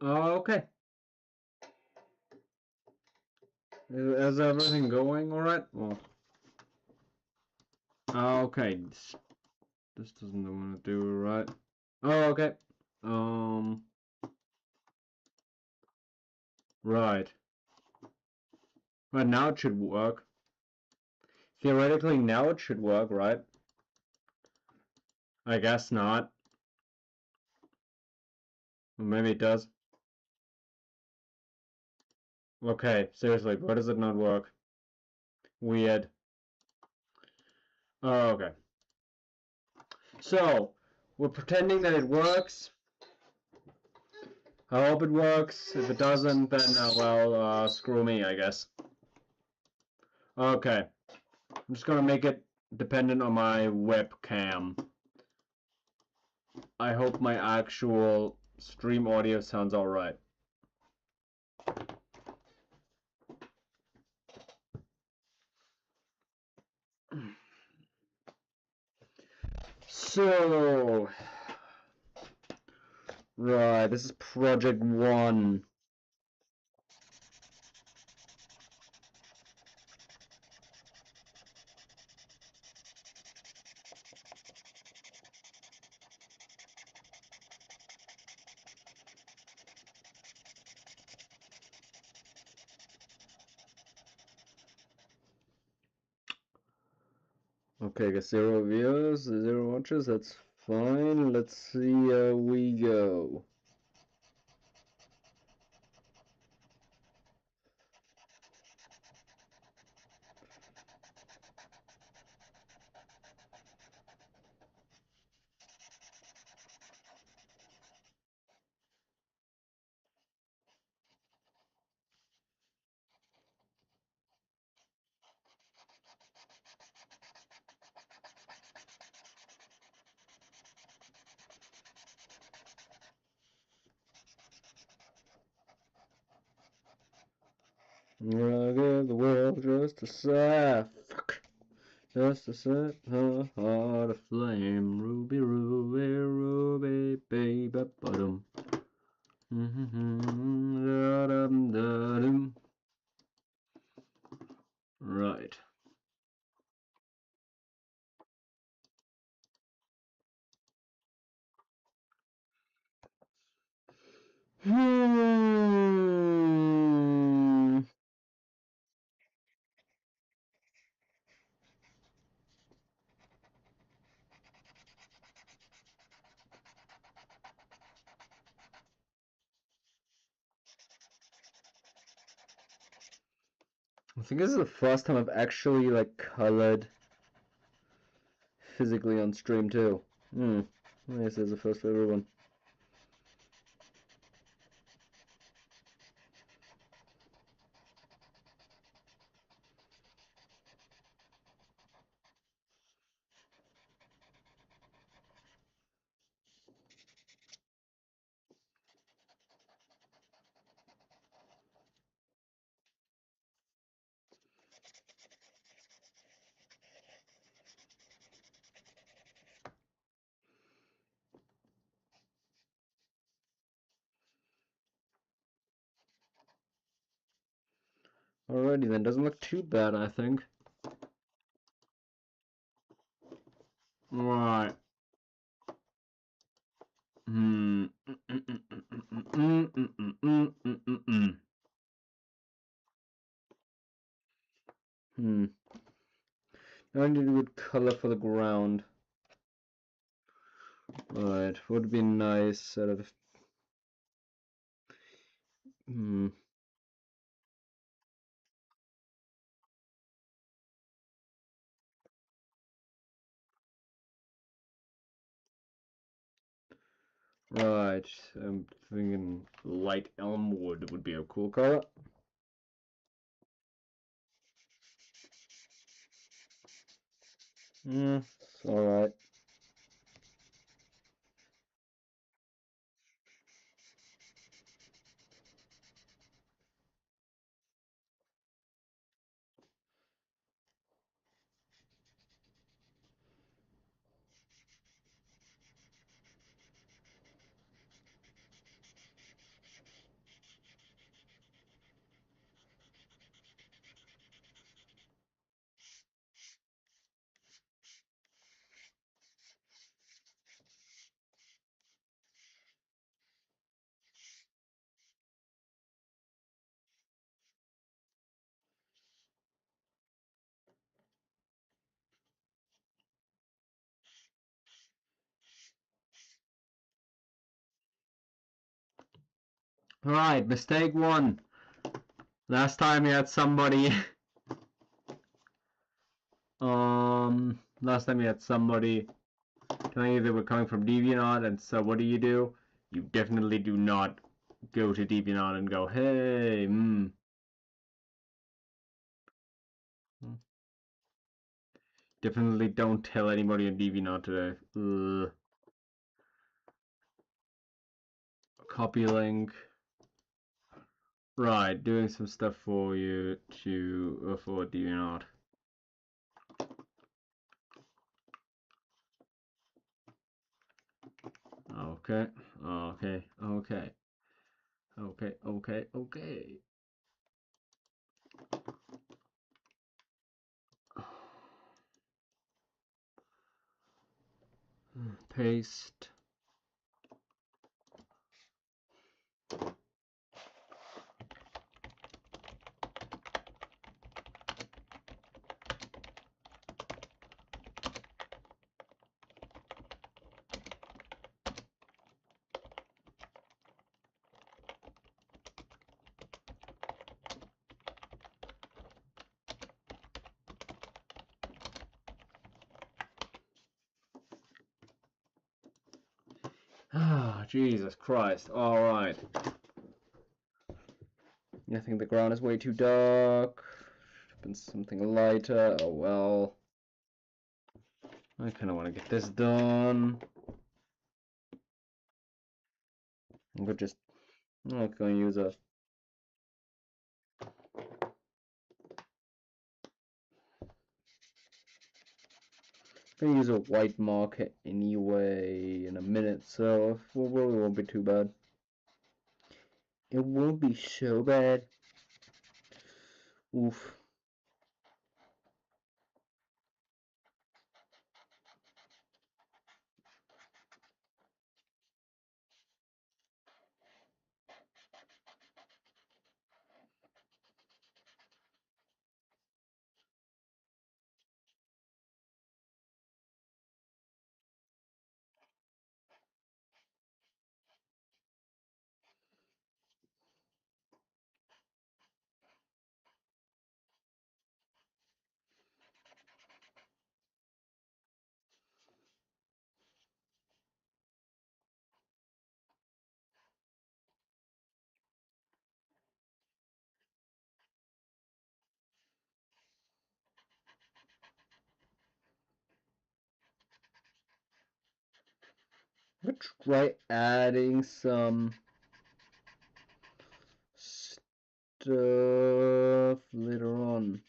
Okay. Is everything going alright? Well, okay. This doesn't want to do it right. Oh, okay. Right. Right, now it should work. Theoretically, now it should work, right? I guess not. Or maybe it does. Okay, seriously, why does it not work? Weird. Oh, okay. So, we're pretending that it works. I hope it works. If it doesn't, then, well, screw me, I guess. Okay. I'm just gonna make it dependent on my webcam. I hope my actual stream audio sounds alright. So, right, this is project 1. Okay, I guess 0 viewers, 0 watches, that's fine. Let's see how we go. I'll give the world just a sigh. Fuck. Just to set her heart aflame. Ruby, ruby, ruby, baby, bottom. Right. I think this is the first time I've actually like colored physically on stream too. I guess this is the first for everyone. Alrighty then, doesn't look too bad, I think. Right. Hmm. Hmm. Now I need a good color for the ground. Right, would be nice out of. Hmm. Right, I'm thinking light elm wood would be a cool color. It's alright. Alright, mistake one. Last time you had somebody last time you had somebody telling you they were coming from DeviantArt, and so what do? You definitely do not go to DeviantArt and go, hey, Definitely don't tell anybody on DeviantArt today. Ugh. Copy link. Right, doing some stuff for you for DeviantArt. Okay. Paste. Ah, Jesus Christ. Alright. I think the ground is way too dark. Should have been something lighter. Oh well. I kind of want to get this done. I'm going to use a white marker anyway in a minute, so it really won't be too bad. It won't be so bad. Oof. Let's try adding some stuff later on.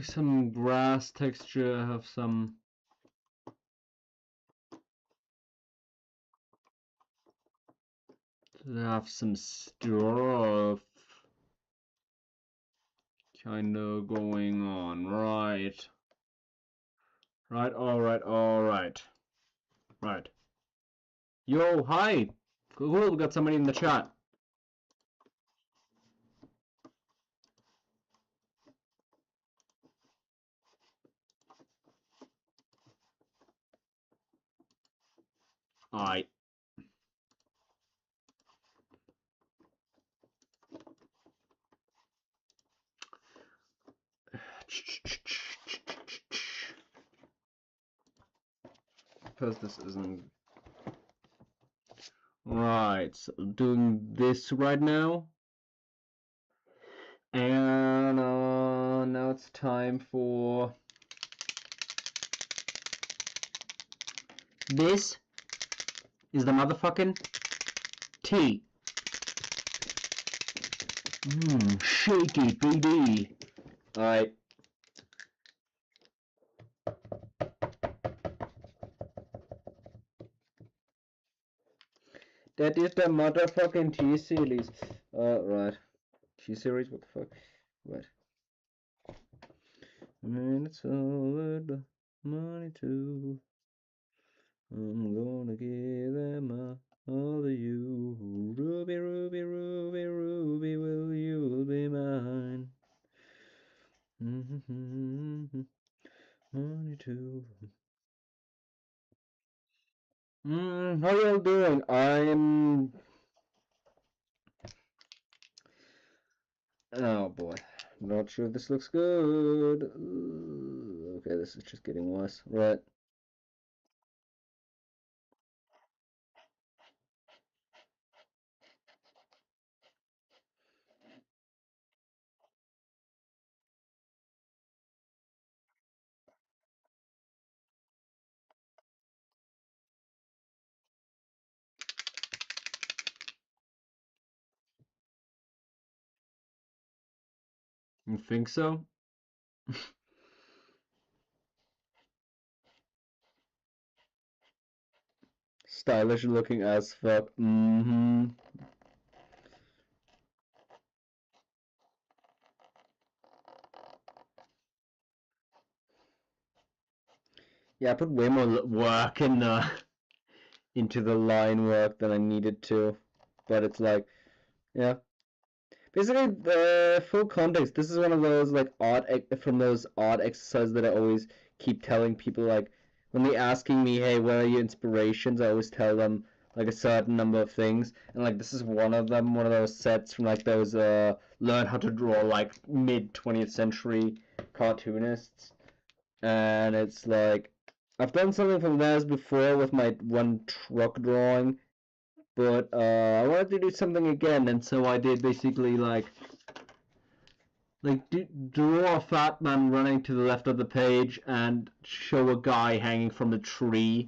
Some grass texture, have some stuff kind of going on, right? Alright. Right. Yo, hi! Cool, we got somebody in the chat. Alright. Because this isn't right, so doing this right now, and now it's time for this is the motherfucking tea. Shake it, baby. Alright. That is the motherfucking T-series. Right. T-series? What the fuck? Right. And it's all the money too. I'm gonna give them all of you. Ruby, Ruby, Ruby, Ruby, will you be mine? How y'all doing? Oh boy. Not sure if this looks good. Okay, this is just getting worse. Right. You think so? Stylish looking as fuck. Mm-hmm. Yeah, I put way more work in into the line work than I needed to. But it's like, yeah. Basically, the full context. This is one of those like from those odd exercises that I always keep telling people. Like when they asking me, "Hey, what are your inspirations?" I always tell them like a certain number of things, and like this is one of them. One of those sets from like those learn how to draw like mid 20th century cartoonists, and it's like I've done something from theirs before with my one truck drawing, but I wanted to do something again, and so I did basically draw a fat man running to the left of the page and show a guy hanging from the tree,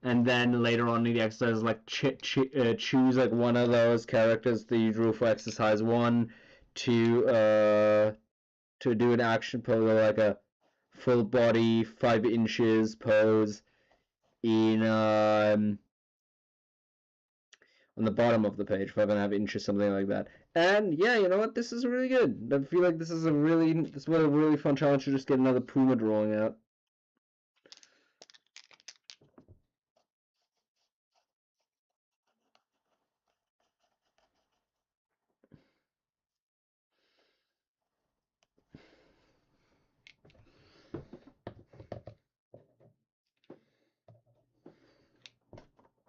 and then later on in the exercise like choose like one of those characters that you drew for exercise 1 to do an action pose, like a full body 5 inches pose in on the bottom of the page, 5.5 inches, something like that. And yeah, you know what? This is really good. I feel like this is a really fun challenge to just get another Puma drawing out.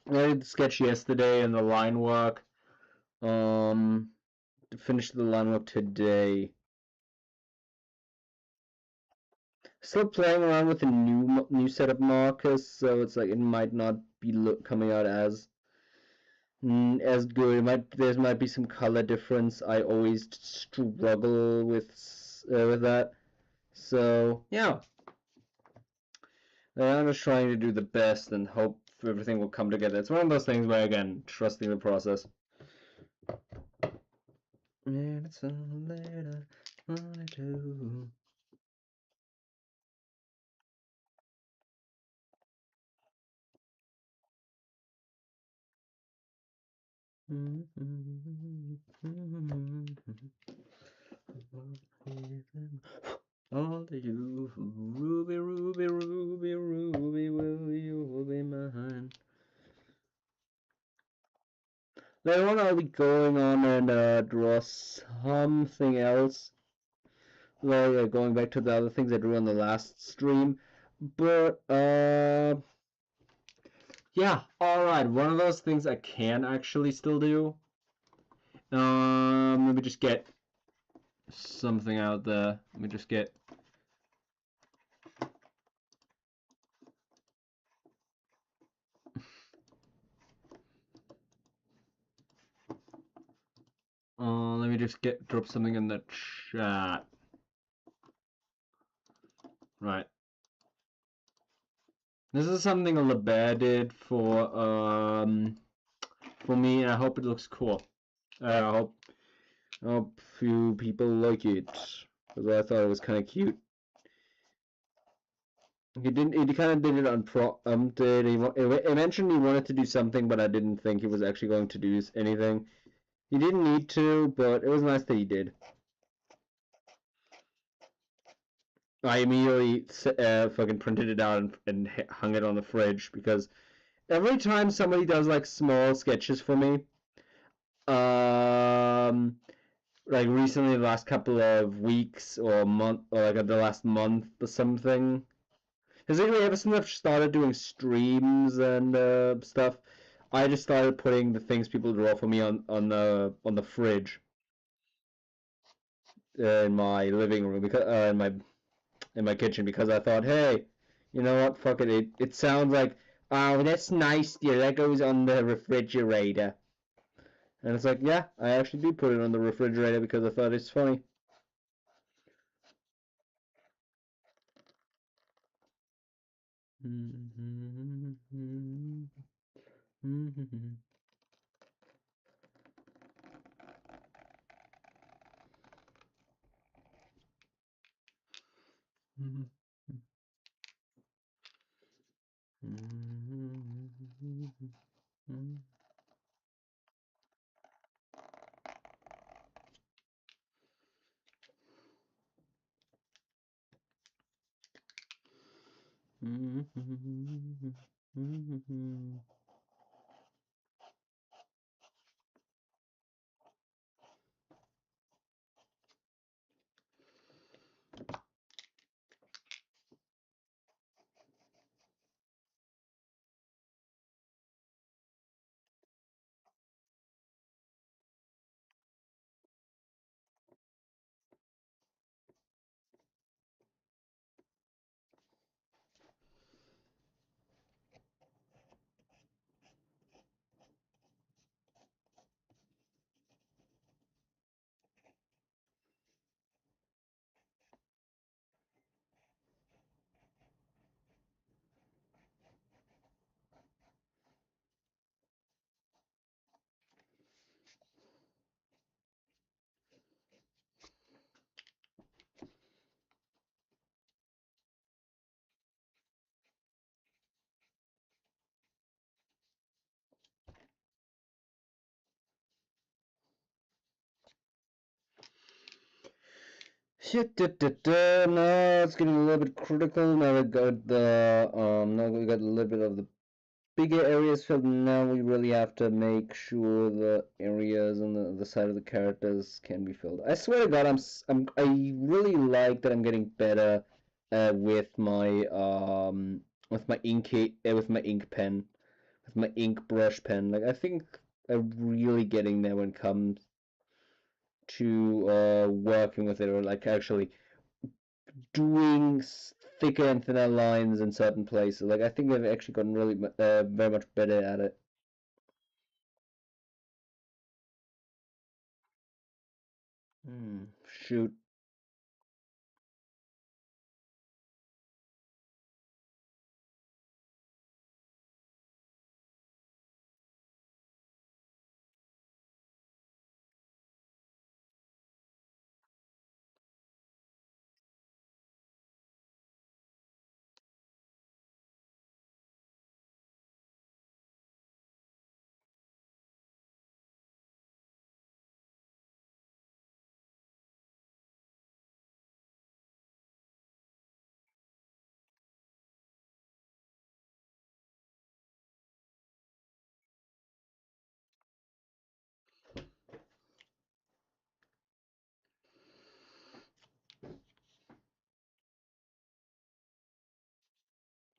I did the sketch yesterday and the line work. Finished the line work today. Still playing around with a new set of markers, so it's like it might not be coming out as good. There might be some color difference. I always struggle with that. So yeah, I'm just trying to do the best and hope everything will come together. It's one of those things where again, trusting the process. And it's all that I wanna do. All to you, Ruby, Ruby, Ruby, Ruby, will be mine. Later on, I'll be going on and draw something else. Like going back to the other things I drew on the last stream, but yeah, alright, one of those things I can actually still do. Let me just get something out there. Let me just get let me just drop something in the chat. Right. This is something LeBear did for me, and I hope it looks cool. I hope few people like it, because I thought it was kind of cute. He kind of did it unprompted. He mentioned he wanted to do something, but I didn't think he was actually going to do anything. He didn't need to, but it was nice that he did. I immediately fucking printed it out and hung it on the fridge, because every time somebody does like small sketches for me, like recently, the last couple of weeks or month, or like the last month or something, Basically, ever since I've started doing streams and stuff, I just started putting the things people draw for me on the fridge in my living room because in my kitchen because I thought, hey, you know what? Fuck it. It sounds like, oh, that's nice, dear. That goes on the refrigerator. And it's like, yeah, I actually do put it on the refrigerator because I thought it's funny. Shit, now it's getting a little bit critical. Now we got a little bit of the bigger areas filled. Now we really have to make sure the areas on the side of the characters can be filled. I swear to God, I really like that I'm getting better with my ink pen, with my ink brush pen. Like I think I'm really getting there when it comes to working with it, or like actually doing thicker and thinner lines in certain places. Like I think I've actually gotten really very much better at it. Shoot.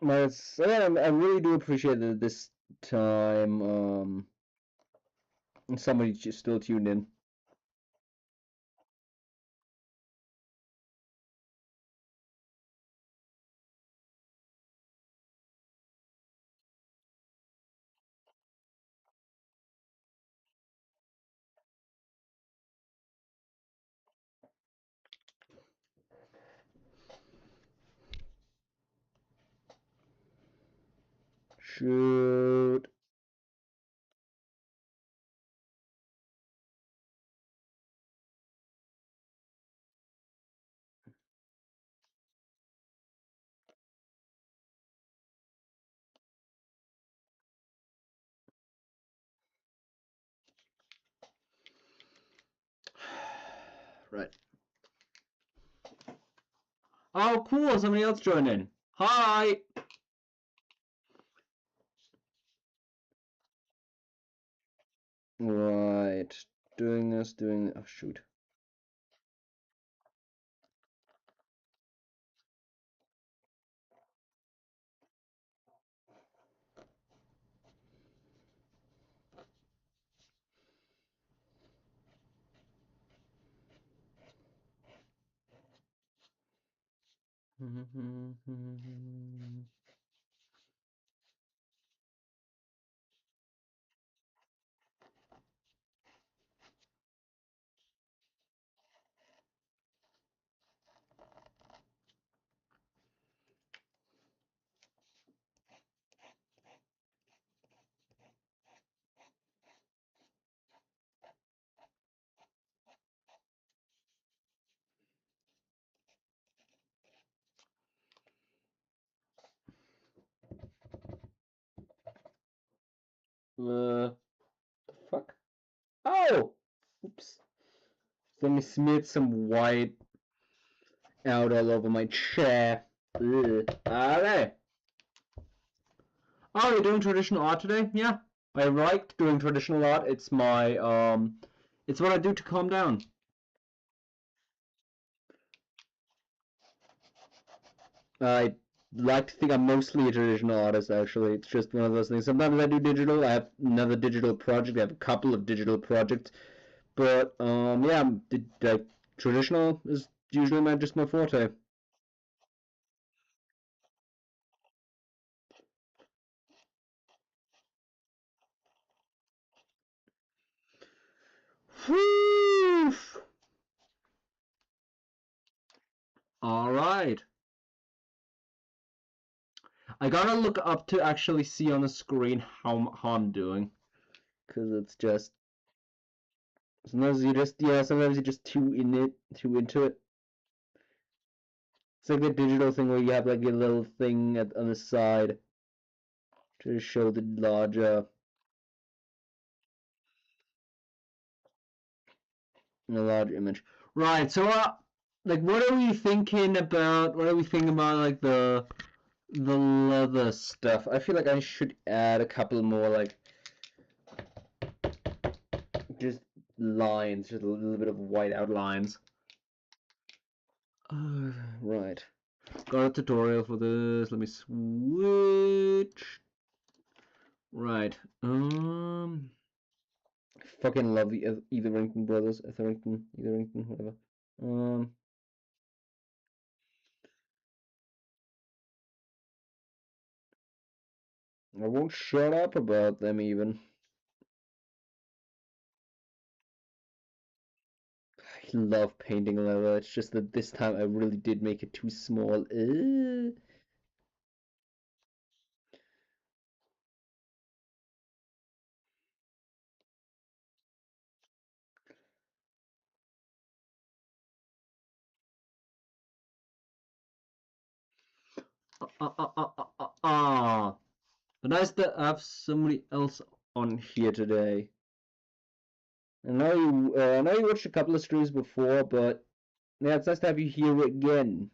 But I really do appreciate that this time somebody just still tuned in. Shoot. Right. Oh, cool. Somebody else joined in. Hi. Right. Doing this. Oh, shoot. The fuck? Oh! Oops. Let me smeared some white out all over my chair. Alright. Oh, you're doing traditional art today? Yeah. I like doing traditional art. It's my, it's what I do to calm down. I like to think I'm mostly a traditional artist, actually. It's just one of those things. Sometimes I do digital. I have another digital project. I have a couple of digital projects. But, yeah, like, traditional is usually just my forte. Whew! Alright. I gotta look up to actually see on the screen how I'm doing. Because it's just... Sometimes you're just too into it. It's like the digital thing where you have like your little thing on the side to show the larger image. Right, so like what are we thinking about like the leather stuff? I feel like I should add a couple more like just lines, just a little bit of white outlines. Right. Got a tutorial for this. Let me switch. Right. Fucking love the Etherington brothers. Etherington, whatever. I won't shut up about them even. I love painting leather. It's just that this time I really did make it too small. But nice to have somebody else on here today. I know you watched a couple of streams before, but yeah, it's nice to have you here again.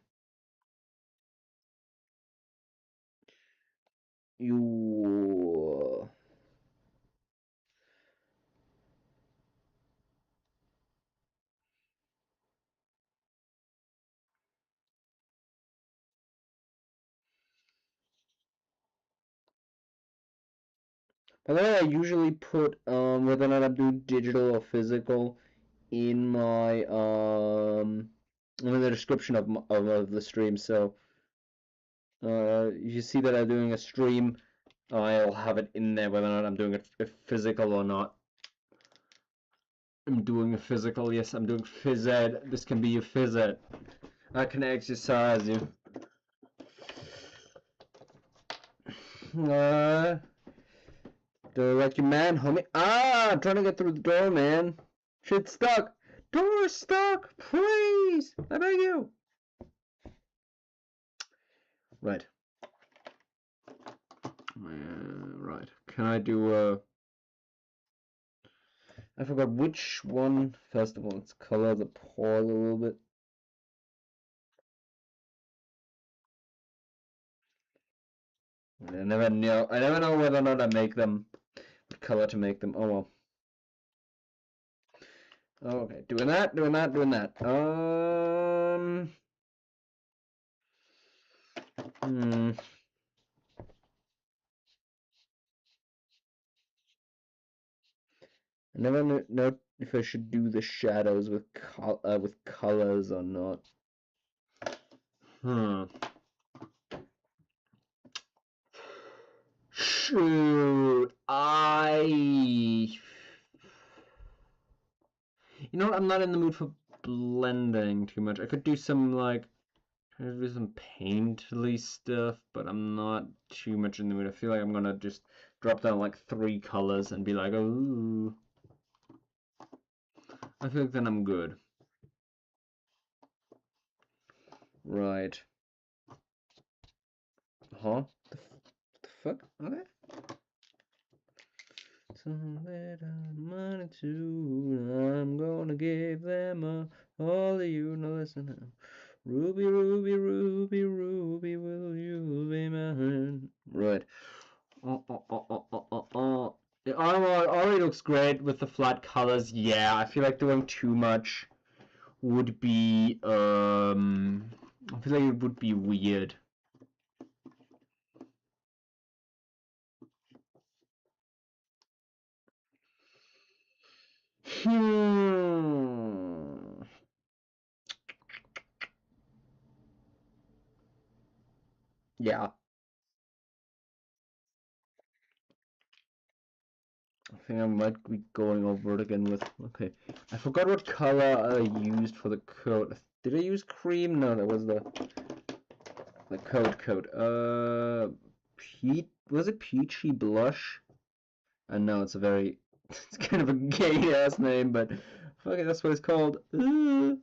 You. By the way, I usually put whether or not I'm doing digital or physical in my in the description of the stream. So you see that I'm doing a stream, I'll have it in there whether or not I'm doing a physical or not. I'm doing a physical. Yes, I'm doing phys ed. This can be a phys ed. I can exercise you. Do like your man, homie. I'm trying to get through the door, man. Shit's stuck. Door stuck. Please, I beg you. Right. Right. Can I do I forgot which one. First of all, let's color the paws a little bit. I never know whether or not I make them what color to make them. Oh well. Okay, doing that. I never know if I should do the shadows with colors or not. Shoot, you know what, I'm not in the mood for blending too much. I could do some, like, try to do some painterly stuff, but I'm not too much in the mood. I feel like I'm gonna just drop down like 3 colors and be like, ooh. I feel like then I'm good. Right. Huh? The fuck? Okay. Some little money too. I'm gonna give them all of you. Now listen. Ruby, Ruby, Ruby, Ruby, will you be mine? Right. The armor already looks great with the flat colors. Yeah, I feel like doing too much would be I feel like it would be weird. Yeah. I think I might be going over it again with, okay. I forgot what color I used for the coat. Did I use cream? No, that was the coat. Was it Peachy Blush? I know it's a very, it's kind of a gay ass name, but fuck it, that's what it's called. Hmm.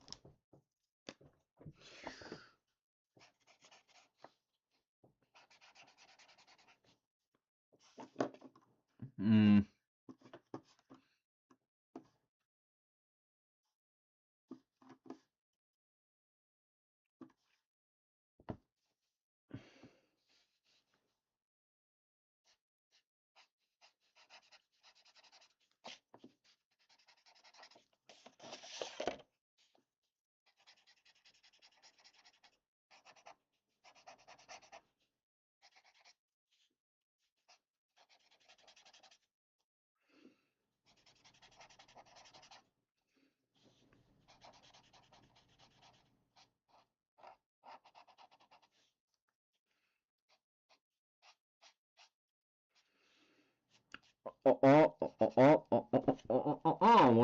What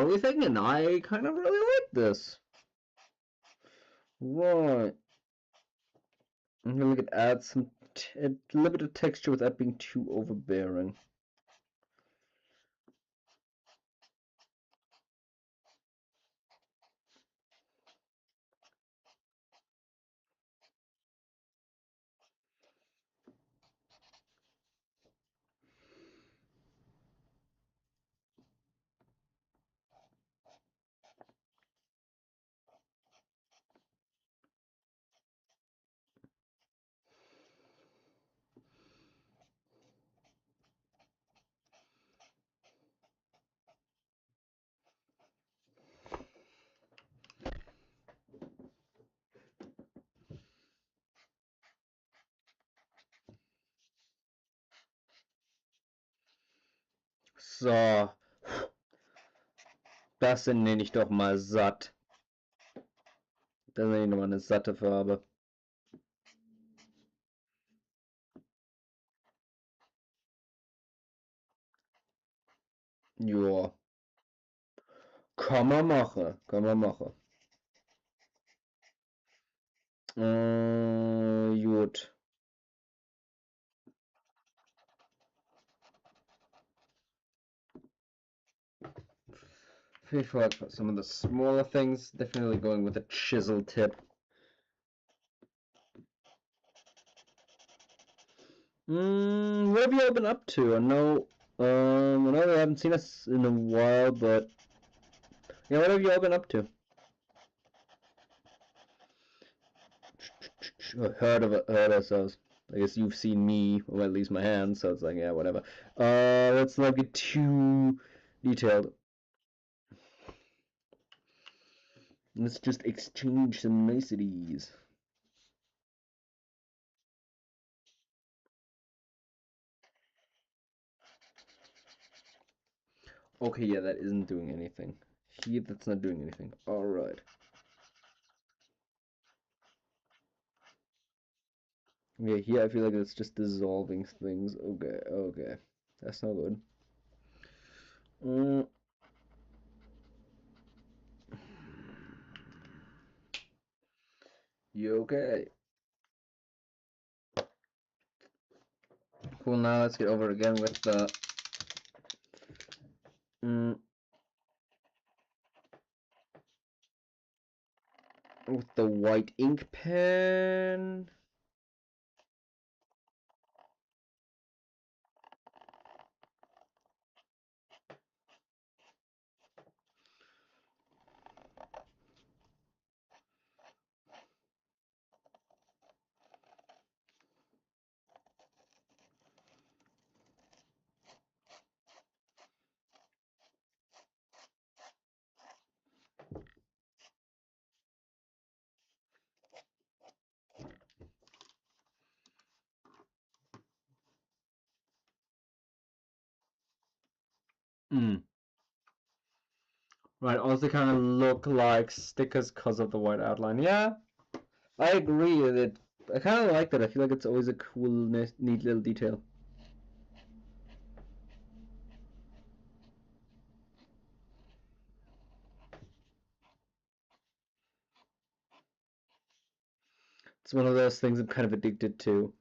are we thinking? I kind of really like this. Right. I'm gonna look at add some a little bit of texture without being too overbearing. So, das nenne ich doch mal satt. Das nenne ich nochmal eine satte Farbe. Joa. Kann man machen. Kann man machen. Gut. I feel like some of the smaller things, definitely going with a chisel tip. What have you all been up to? I know they haven't seen us in a while, but yeah, what have you all been up to? Heard ourselves. I guess you've seen me, or at least my hands, so it's like, yeah, whatever. Let's not get too detailed. Let's just exchange some niceties. Okay, yeah, that isn't doing anything. That's not doing anything. Alright. Yeah, here I feel like it's just dissolving things. Okay, okay. That's not good. Mm. You okay? Cool, now let's get over again with the mm, white ink pen. Mm. Right, also kind of look like stickers because of the white outline. Yeah, I agree with it. I kind of like that. I feel like it's always a cool, neat little detail. It's one of those things I'm kind of addicted to.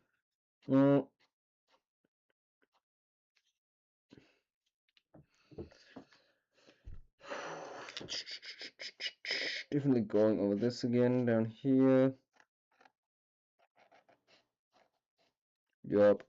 Well, definitely going over this again down here. Yup.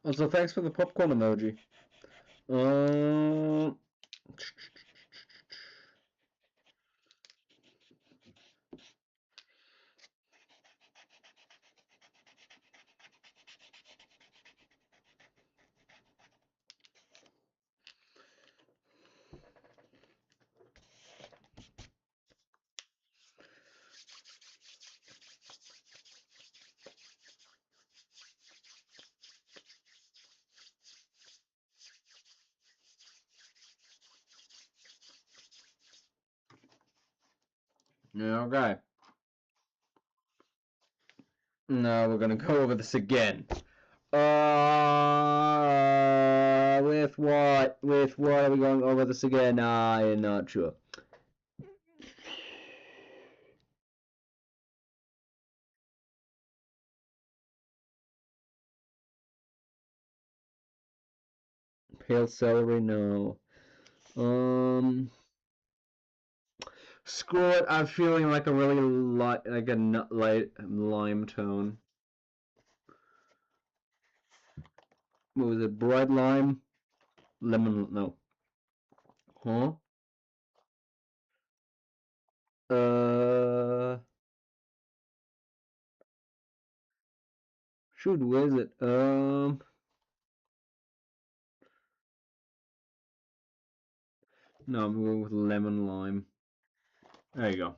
Also, thanks for the popcorn emoji. Um, yeah, okay. Now we're gonna go over this again. With what? With what are we going over this again? I'm not sure. Pale celery, no. Screw it. I'm feeling like a really light, like a nut light lime tone. What was it? Bright lime, lemon. No. Huh? Uh. Shoot, where is it? No, I'm going with lemon lime. There you go.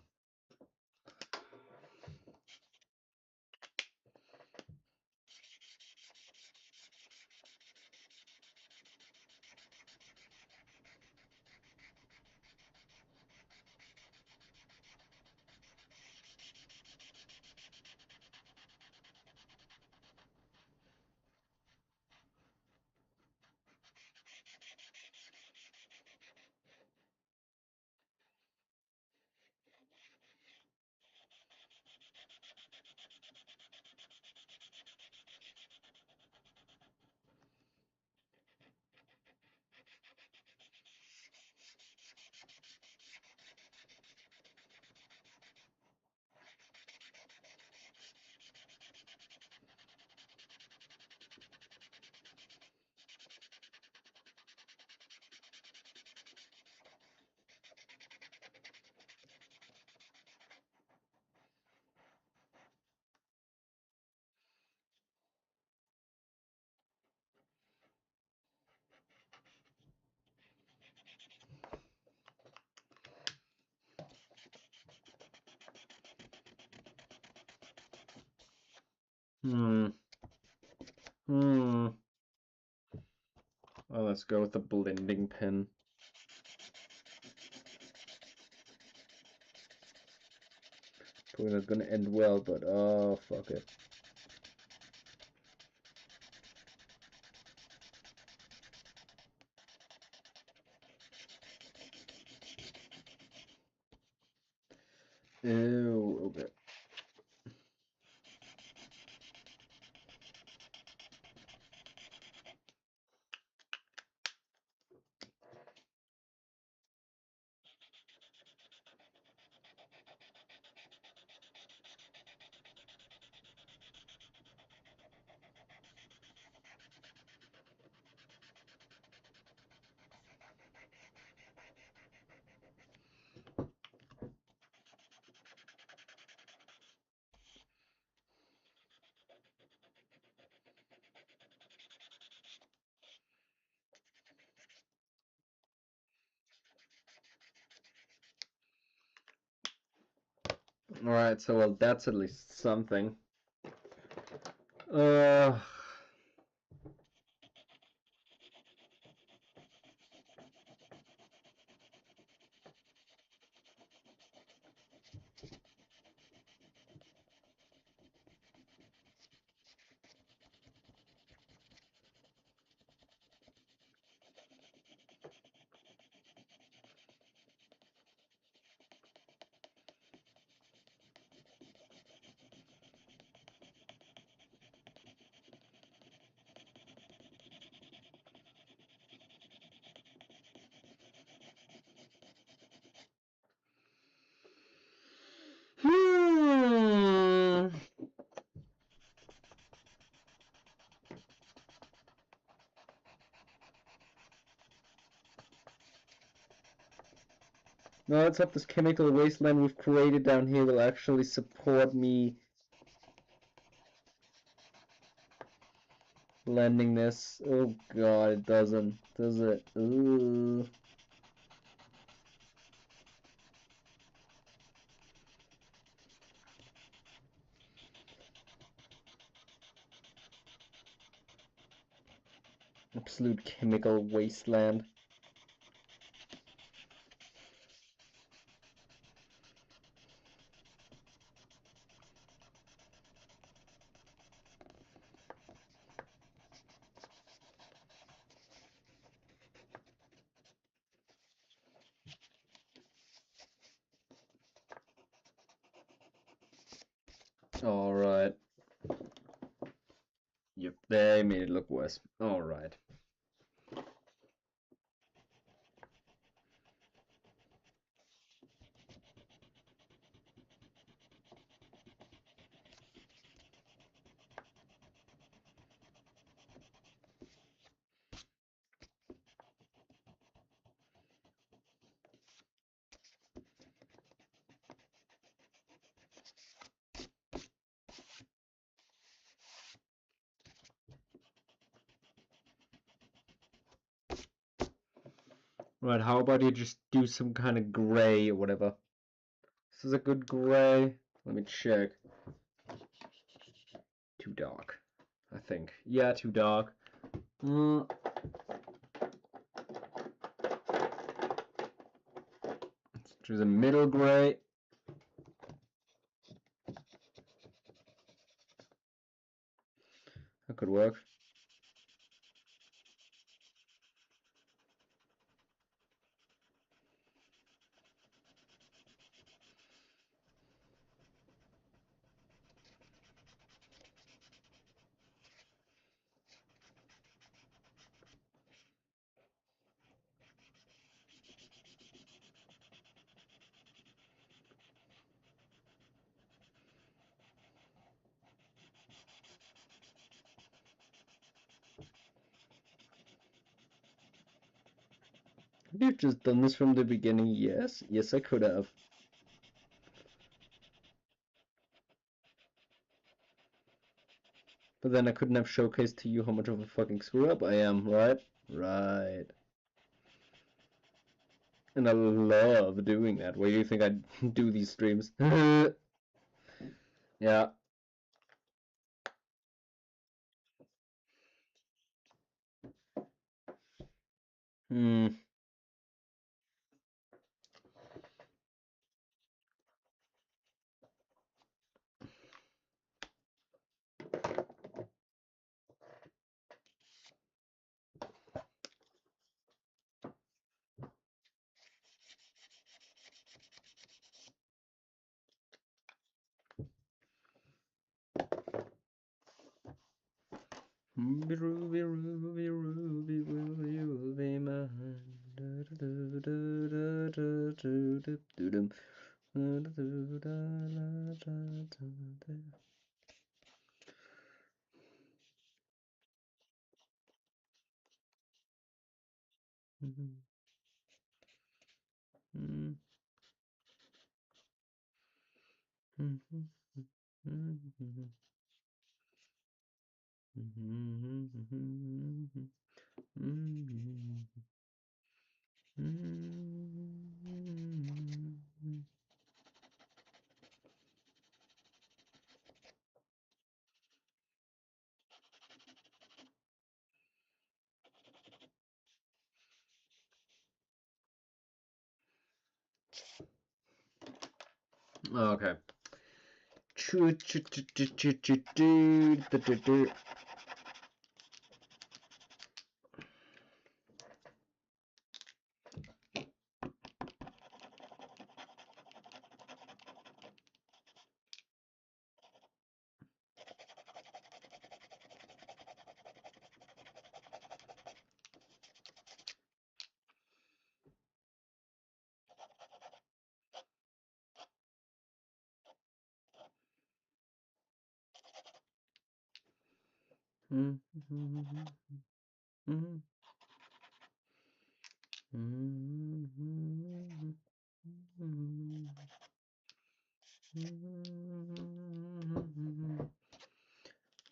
Well, let's go with the blending pen. Probably not gonna end well, but oh, fuck it. Ew, okay. Alright, so well, that's at least something. No, let's hope this chemical wasteland we've created down here will actually support me blending this. Oh god, it doesn't. Does it? Ooh. Absolute chemical wasteland. Alright. Yep, they made it look worse. Alright. Right, how about you just do some kind of gray or whatever? This is a good gray. Let me check. Too dark, I think. Yeah, too dark. Let's choose a middle gray. That could work. Could you have just done this from the beginning? Yes. Yes, I could have. But then I couldn't have showcased to you how much of a fucking screw up I am, right? Right. And I love doing that. Why do you think I do these streams? Yeah. Hmm. Ruby, Ruby, Ruby, Ruby, will you be mine? Okay.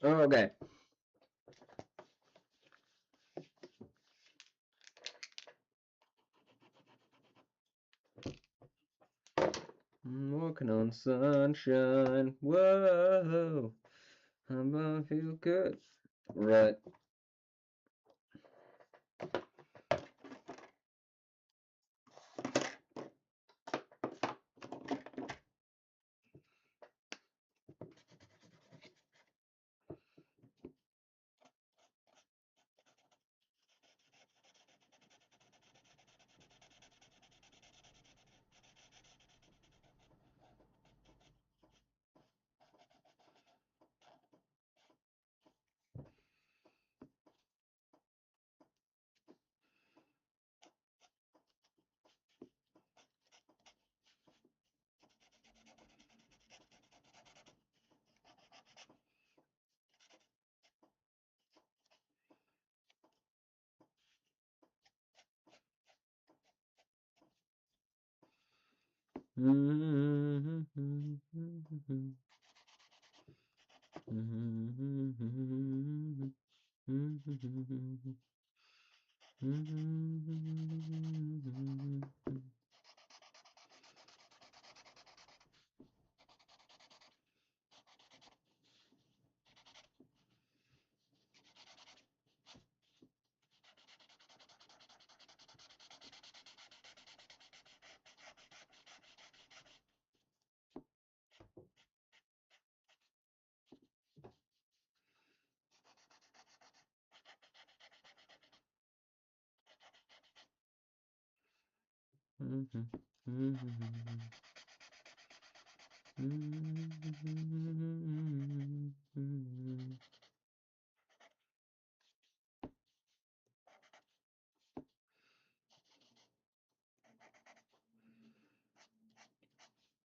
Okay. Walking on sunshine. Whoa. I'm gonna feel good. Right.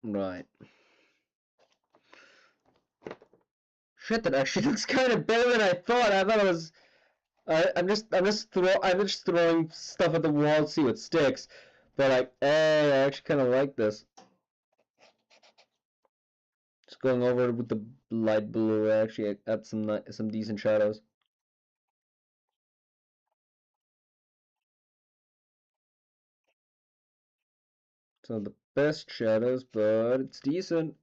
Right. Shit, that actually looks kind of better than I thought. I thought it was. I'm just throwing stuff at the wall to see what sticks. But like, hey, I actually kind of like this. Just going over with the light blue, actually add some decent shadows. So the best shadows, but it's decent.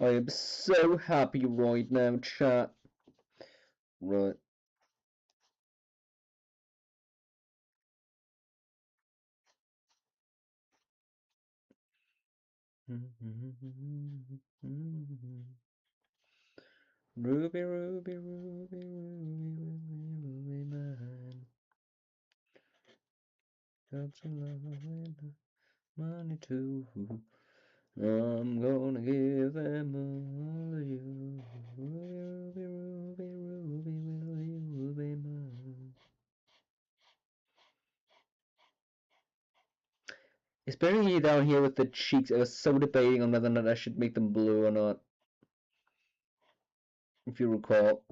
I am so happy right now, chat. Right. Ruby, Ruby, Ruby, Ruby, Ruby, Ruby, man. Got some love and money too. I'm gonna give them all to you. Ruby, Ruby, Ruby, Ruby, Ruby, man. Especially down here with the cheeks, I was so debating on whether or not I should make them blue or not, if you recall.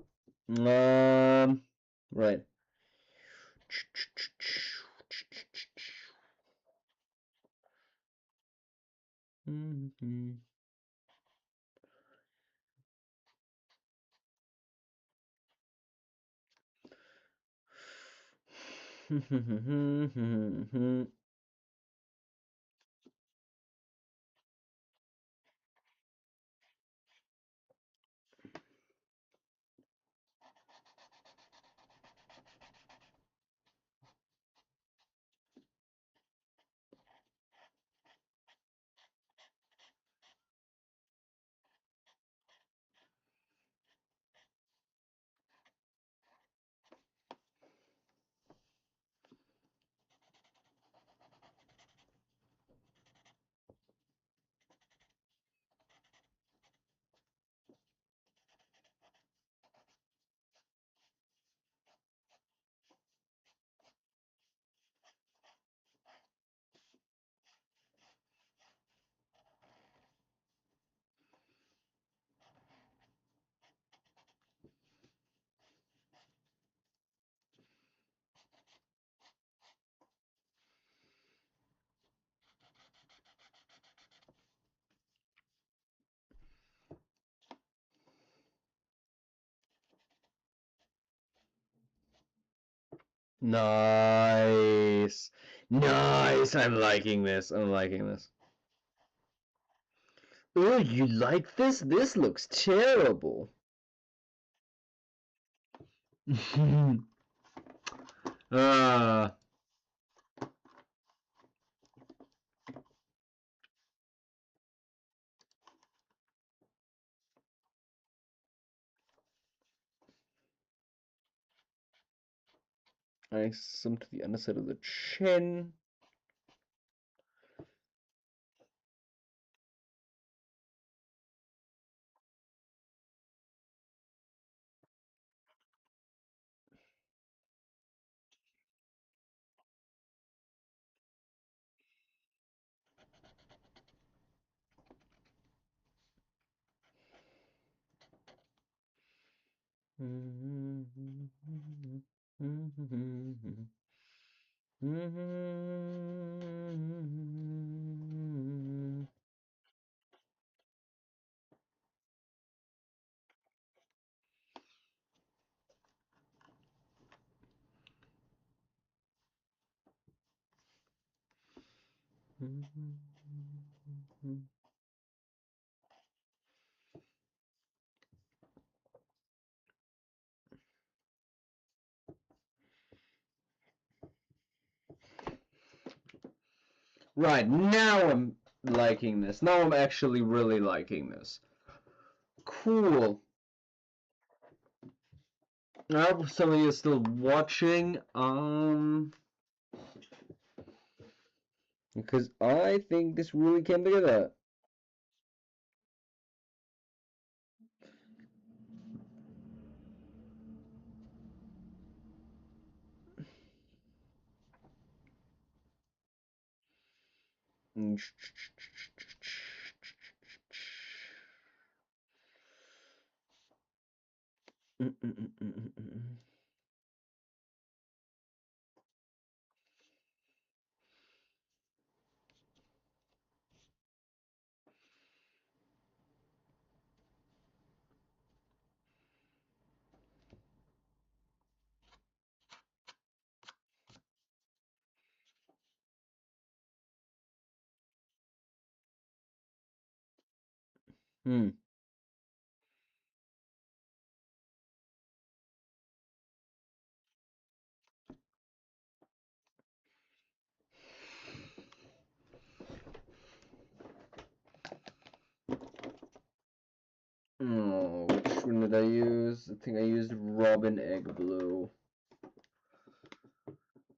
Right. Nice. Nice. I'm liking this. I'm liking this. Oh, you like this? This looks terrible. Ah. Adding some to the underside of the chin. Right, now I'm liking this. Now I'm actually really liking this. Cool. I hope some of you are still watching. Because I think this really came together. Oh, which one did I use? I think I used Robin Egg Blue.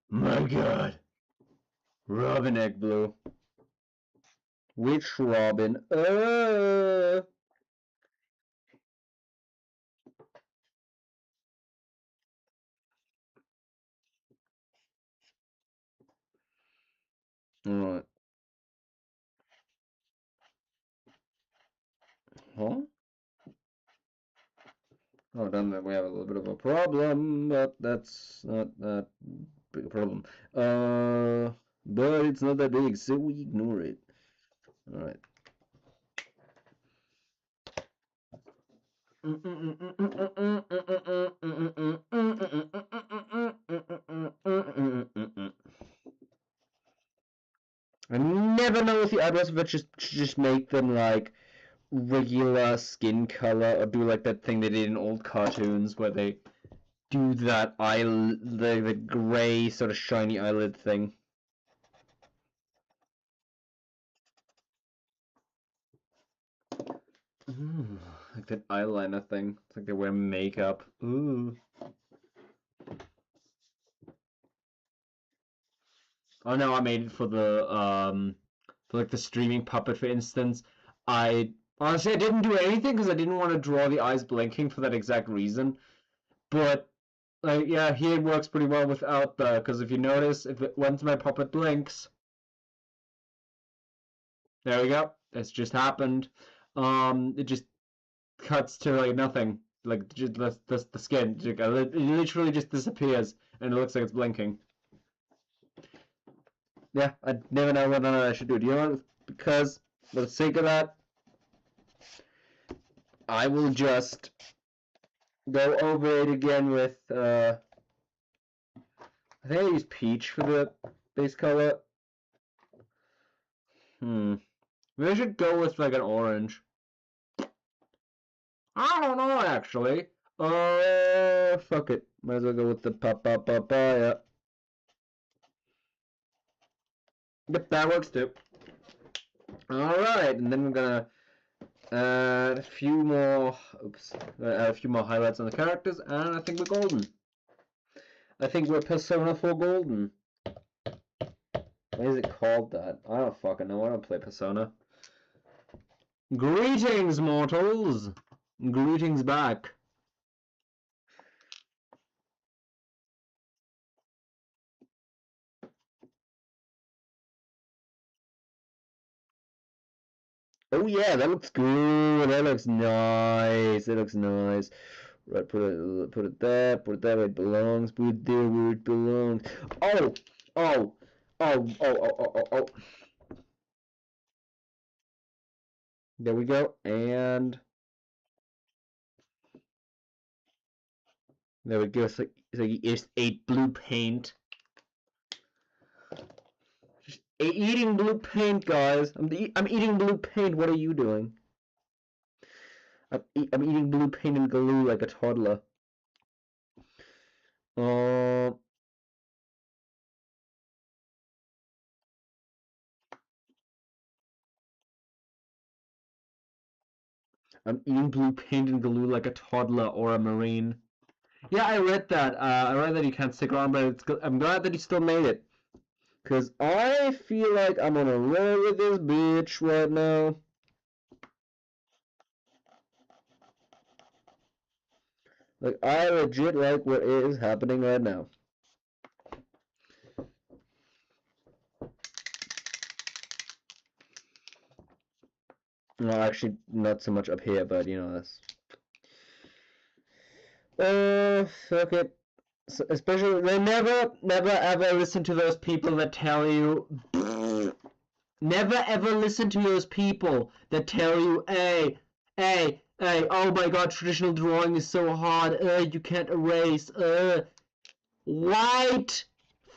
My god. Robin Egg Blue. Which Robin? Alright. Huh? Oh, then we have a little bit of a problem, but that's not that big a problem. But it's not that big, so we ignore it. Alright. I never know if the eyebrows if just make them like regular skin color or do like that thing they did in old cartoons where they do that the gray sort of shiny eyelid thing. Ooh, like that eyeliner thing. It's like they wear makeup. Ooh. Oh no, I made it for like the streaming puppet, for instance. I honestly I didn't do anything because I didn't want to draw the eyes blinking for that exact reason. But like yeah, here it works pretty well without the because if you notice, once my puppet blinks, there we go. It's just happened. It just cuts to like nothing. Like just the skin, it literally just disappears, and it looks like it's blinking. Yeah, I never know what I should do. Do you know what? Because for the sake of that, I will just go over it again with I think I use peach for the base color. Maybe I should go with like an orange. I don't know actually. Fuck it. Might as well go with the papaya. Yep, that works too. Alright, and then we're gonna add a few more highlights on the characters, and I think we're golden. I think we're Persona 4 golden. Why is it called that? I don't fucking know. I don't play Persona. Greetings, mortals! Greetings back. Oh yeah, that looks good. That looks nice. That looks nice. Right, put it there. Put it there where it belongs. Put it there where it belongs. Oh, oh, oh, oh, oh, oh, oh, oh. There we go. And there we go. So you just ate blue paint. Just eating blue paint, guys. I'm eating blue paint. What are you doing? I'm eating blue paint and glue like a toddler. I'm eating blue paint and glue like a toddler or a marine. Yeah, I read that. I read that he can't stick around, but I'm glad that he still made it. Because I feel like I'm on a roll with this bitch right now. Like, I legit like what is happening right now. No, actually, not so much up here, but you know, that's... fuck it. So, especially, they never ever listen to those people that tell you... Never ever listen to those people that tell you, hey, oh my god, traditional drawing is so hard, you can't erase, white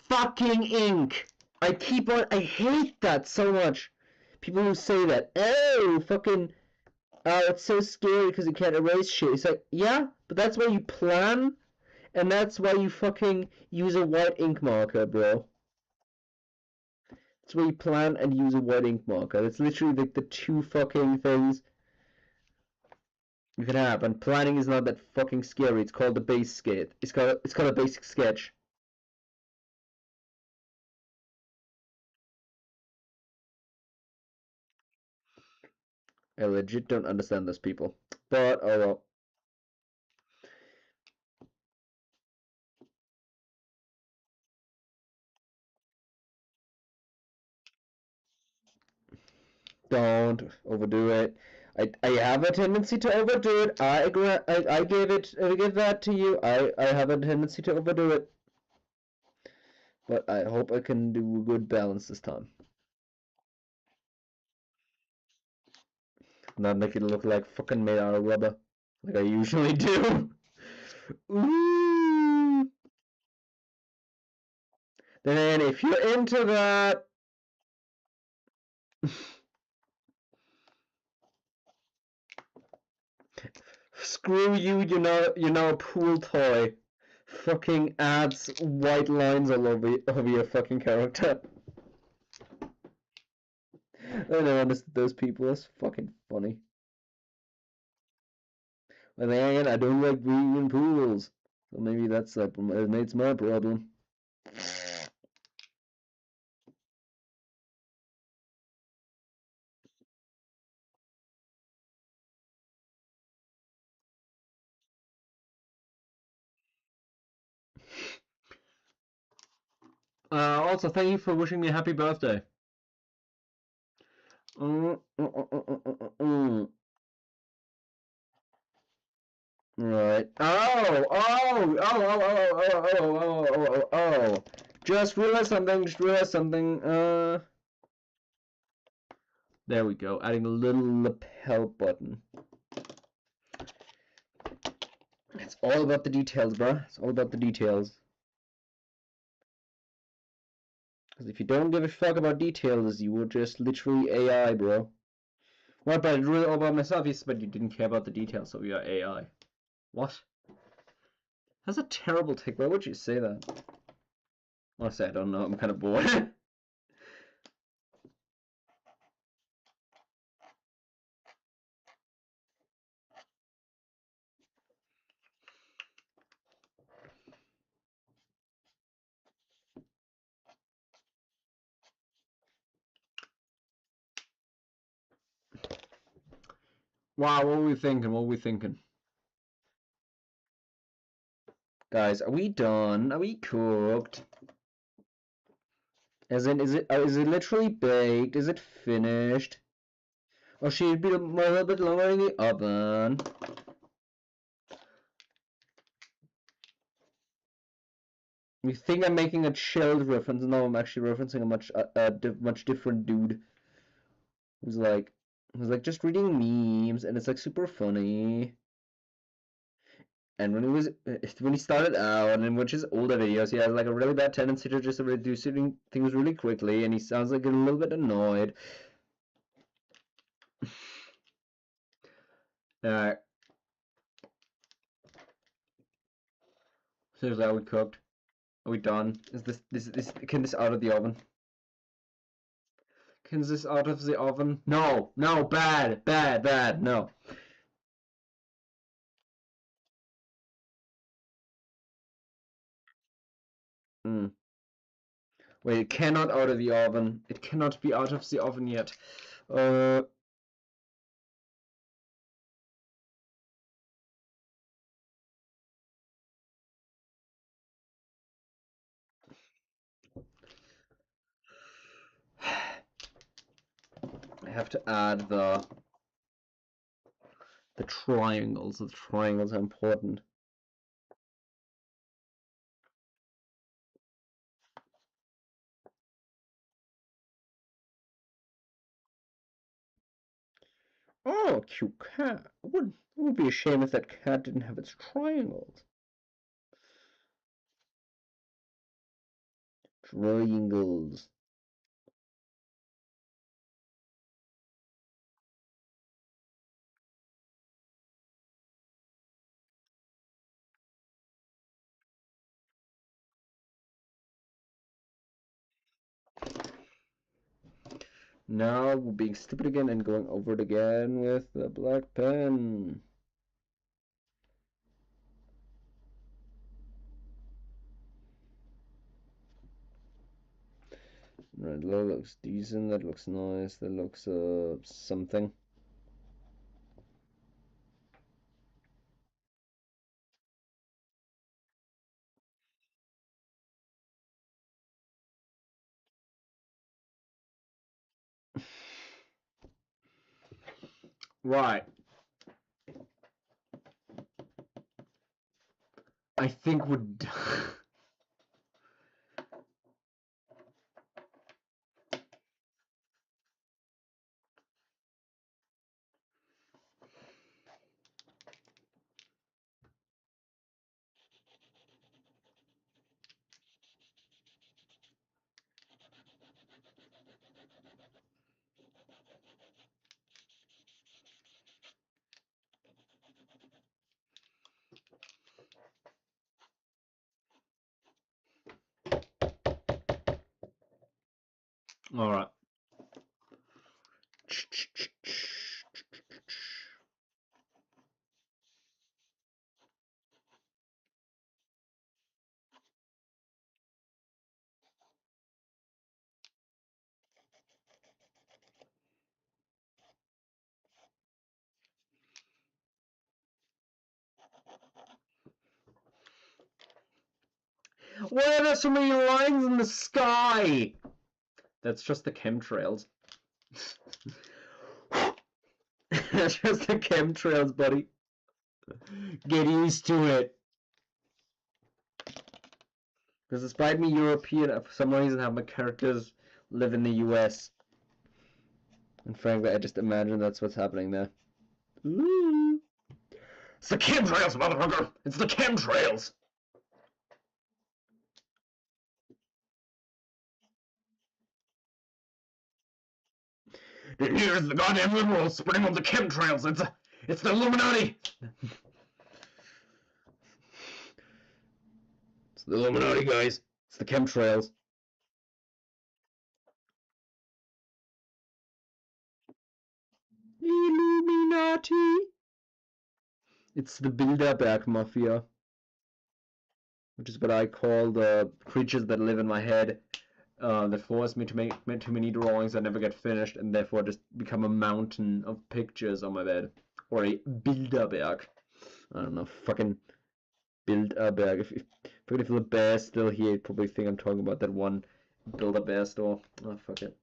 fucking ink. I hate that so much. People who say that, oh, fucking, it's so scary because you can't erase shit. It's like, yeah, but that's why you plan, and that's why you fucking use a white ink marker, bro. That's where you plan and use a white ink marker. That's literally like the two fucking things. You can have, and planning is not that fucking scary. It's called the base skate. It's called a basic sketch. I legit don't understand those people. But oh well. Don't overdo it. I have a tendency to overdo it. I agree. I give that to you. I have a tendency to overdo it. But I hope I can do a good balance this time. Not make it look like fucking made out of rubber, like I usually do. Ooh. Then if you're into that, screw you. You're now a pool toy. Fucking adds white lines all over your fucking character. I never understood those people. That's fucking funny. But then again, I don't like being in pools. So maybe that's it's my problem. Also, thank you for wishing me a happy birthday. Right. Oh. Just realized something. There we go. Adding a little lapel button. It's all about the details, bruh. It's all about the details. Because if you don't give a fuck about details, you were just literally AI, bro. What, but I drew it all by myself? Yes, but you didn't care about the details, so you're AI. What? That's a terrible take. Why would you say that? Honestly, I don't know. I'm kind of bored. Wow, what were we thinking? What were we thinking? Guys, are we done? Are we cooked? As in, is it literally baked? Is it finished? Or should it be a little bit longer in the oven? You think I'm making a chilled reference? No, I'm actually referencing a much different dude. Who's like just reading memes, and it's like super funny. And when he started out, and in which his older videos, he has like a really bad tendency to just do things really quickly, and he sounds like a little bit annoyed. Alright. Seriously, are we cooked? Are we done? Is this can this out of the oven? Can this out of the oven? No, bad, no. Wait, it cannot out of the oven. It cannot be out of the oven yet. I have to add the triangles. The triangles are important. Oh, a cute cat. It would be a shame if that cat didn't have its triangles. Triangles. Now we're being stupid again and going over it again with the black pen. Right, that looks decent, that looks nice, that looks something. Right. I think we're all right. Why are there so many lines in the sky? That's just the chemtrails. That's just the chemtrails, buddy. Get used to it. Because despite me European, for some reason I have my characters live in the US. And frankly, I just imagine that's what's happening there. Ooh. It's the chemtrails, motherfucker! It's the chemtrails! Here's the goddamn liberals spreading all the chemtrails. It's the Illuminati. It's the Illuminati, guys. It's the chemtrails. Illuminati. It's the Bilderberg Mafia, which is what I call the creatures that live in my head, that force me to make too many drawings that never get finished, and therefore just become a mountain of pictures on my bed, or a Bilderberg. I don't know, fucking Bilderberg. If the bear's still here, you'd probably think I'm talking about that one Build-A-Bear store. Oh, fuck it.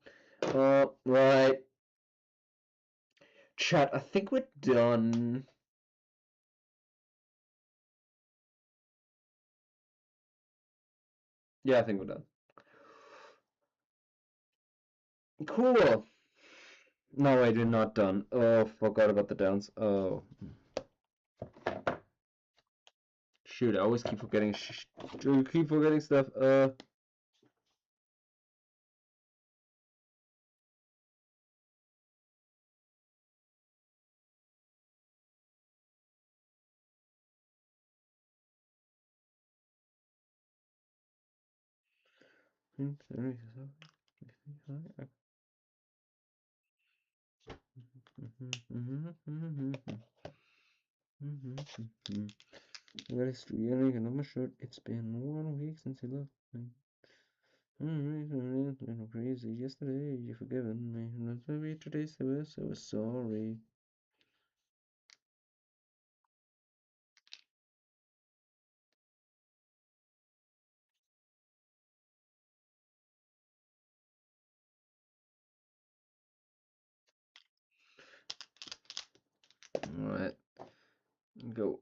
Right. Chat, I think we're done. Yeah, I think we're done. Cool. No, wait, we're not done. Oh, forgot about the downs. Oh. Shoot, I always keep forgetting stuff. I got a studio and on my shirt. It's been 1 week since you left me. Crazy. Yesterday you forgiven me. Maybe today I was sorry. Alright. Go.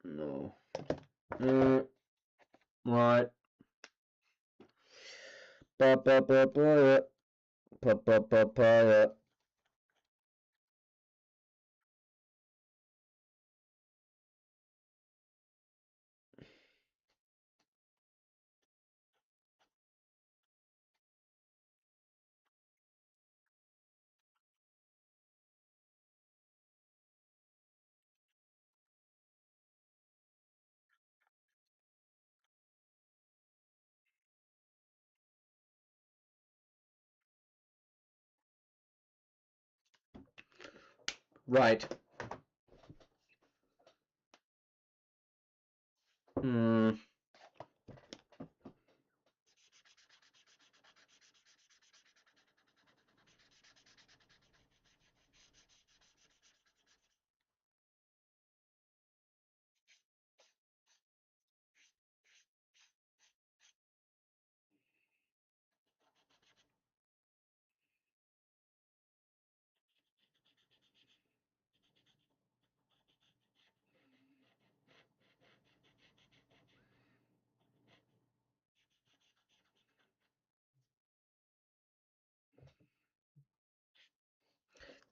No. Right. Ba ba ba ba. Pa pa pa pa. Right.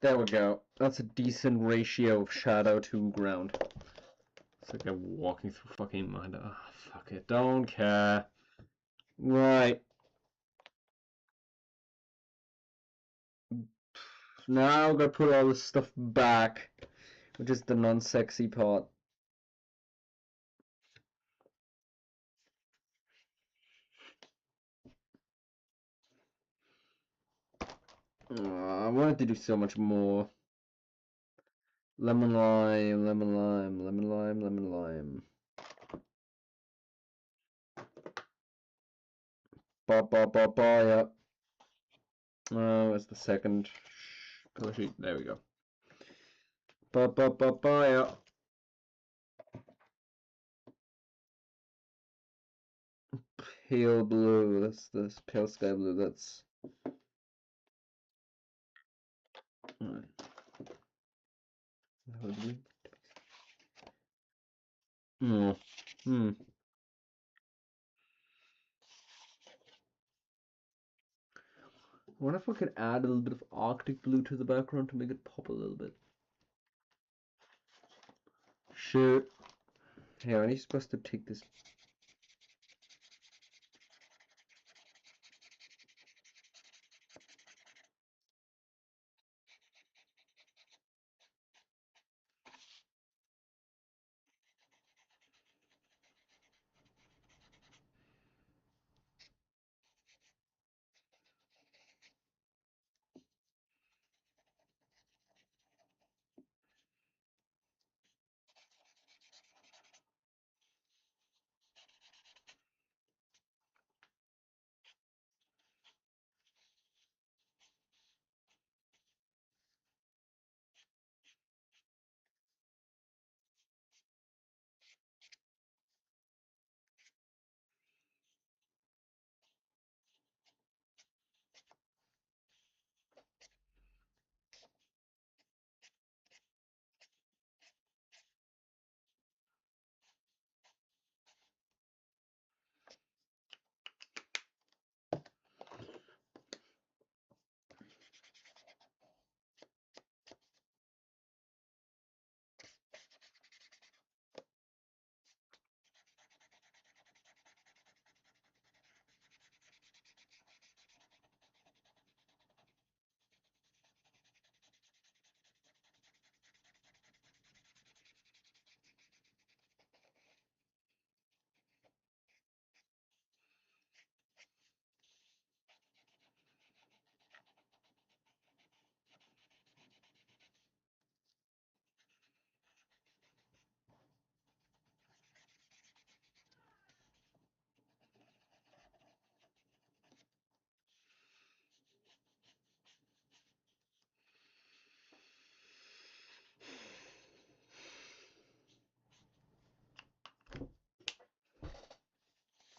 There we go. That's a decent ratio of shadow to ground. It's like I'm walking through fucking mind. Ah, fuck it. Don't care. Right. Now I'm gonna put all this stuff back, which is the non-sexy part. I wanted to do so much more. Lemon lime, lemon lime, lemon lime, lemon lime. Yep. Oh, it's the second color sheet. There we go. Yep. Pale blue. That's this pale sky blue. That's. Alright. Oh. I wonder if I could add a little bit of Arctic blue to the background to make it pop a little bit. Shit. Hey, aren't you supposed to take this?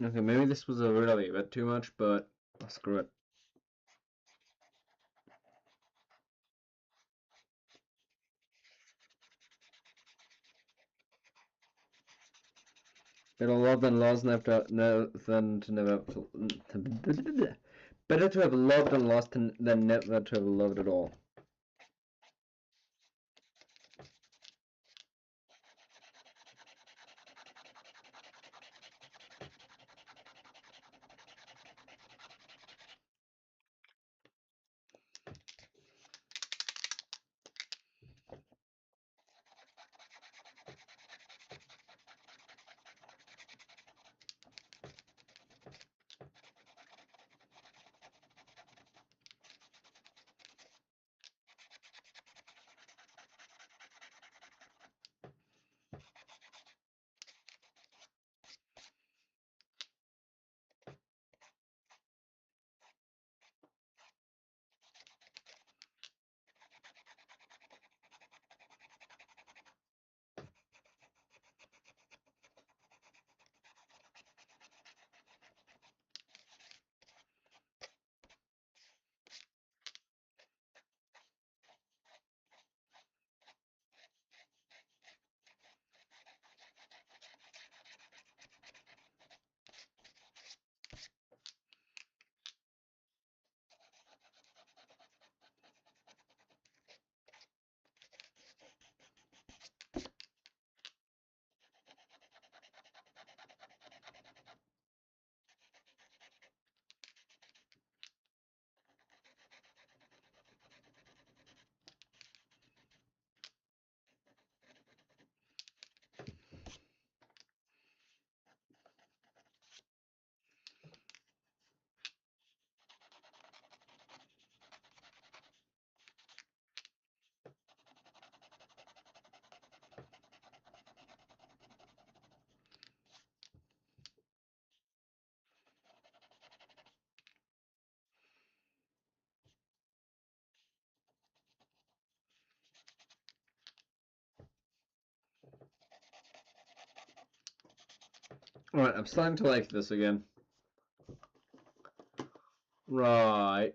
Okay, maybe this was a really bit too much, but screw it. Better love than lost than to never. Better to have loved and lost than never to have loved at all. Alright, I'm starting to like this again. Right.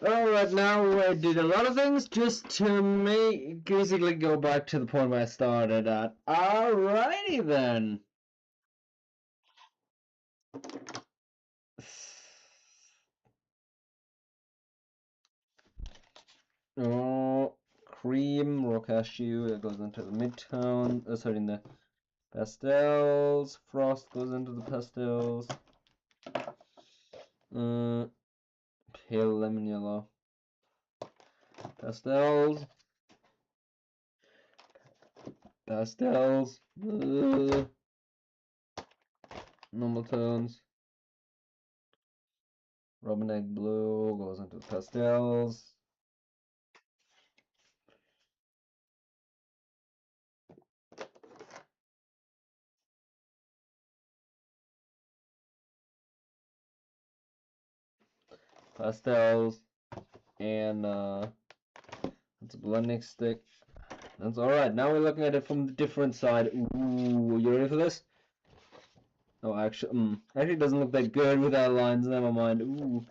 Alright, now I did a lot of things just to basically go back to the point where I started at. Alrighty then. Oh, cream, raw cashew, that goes into the midtone, sorry, in the pastels. Frost goes into the pastels. Pale lemon yellow. Pastels. Pastels. Normal tones. Robin egg blue goes into the pastels. Pastels. And it's a blending stick. That's alright. Now we're looking at it from the different side. Ooh, you ready for this? Oh, actually, actually it doesn't look that good without lines. Never mind. Ooh.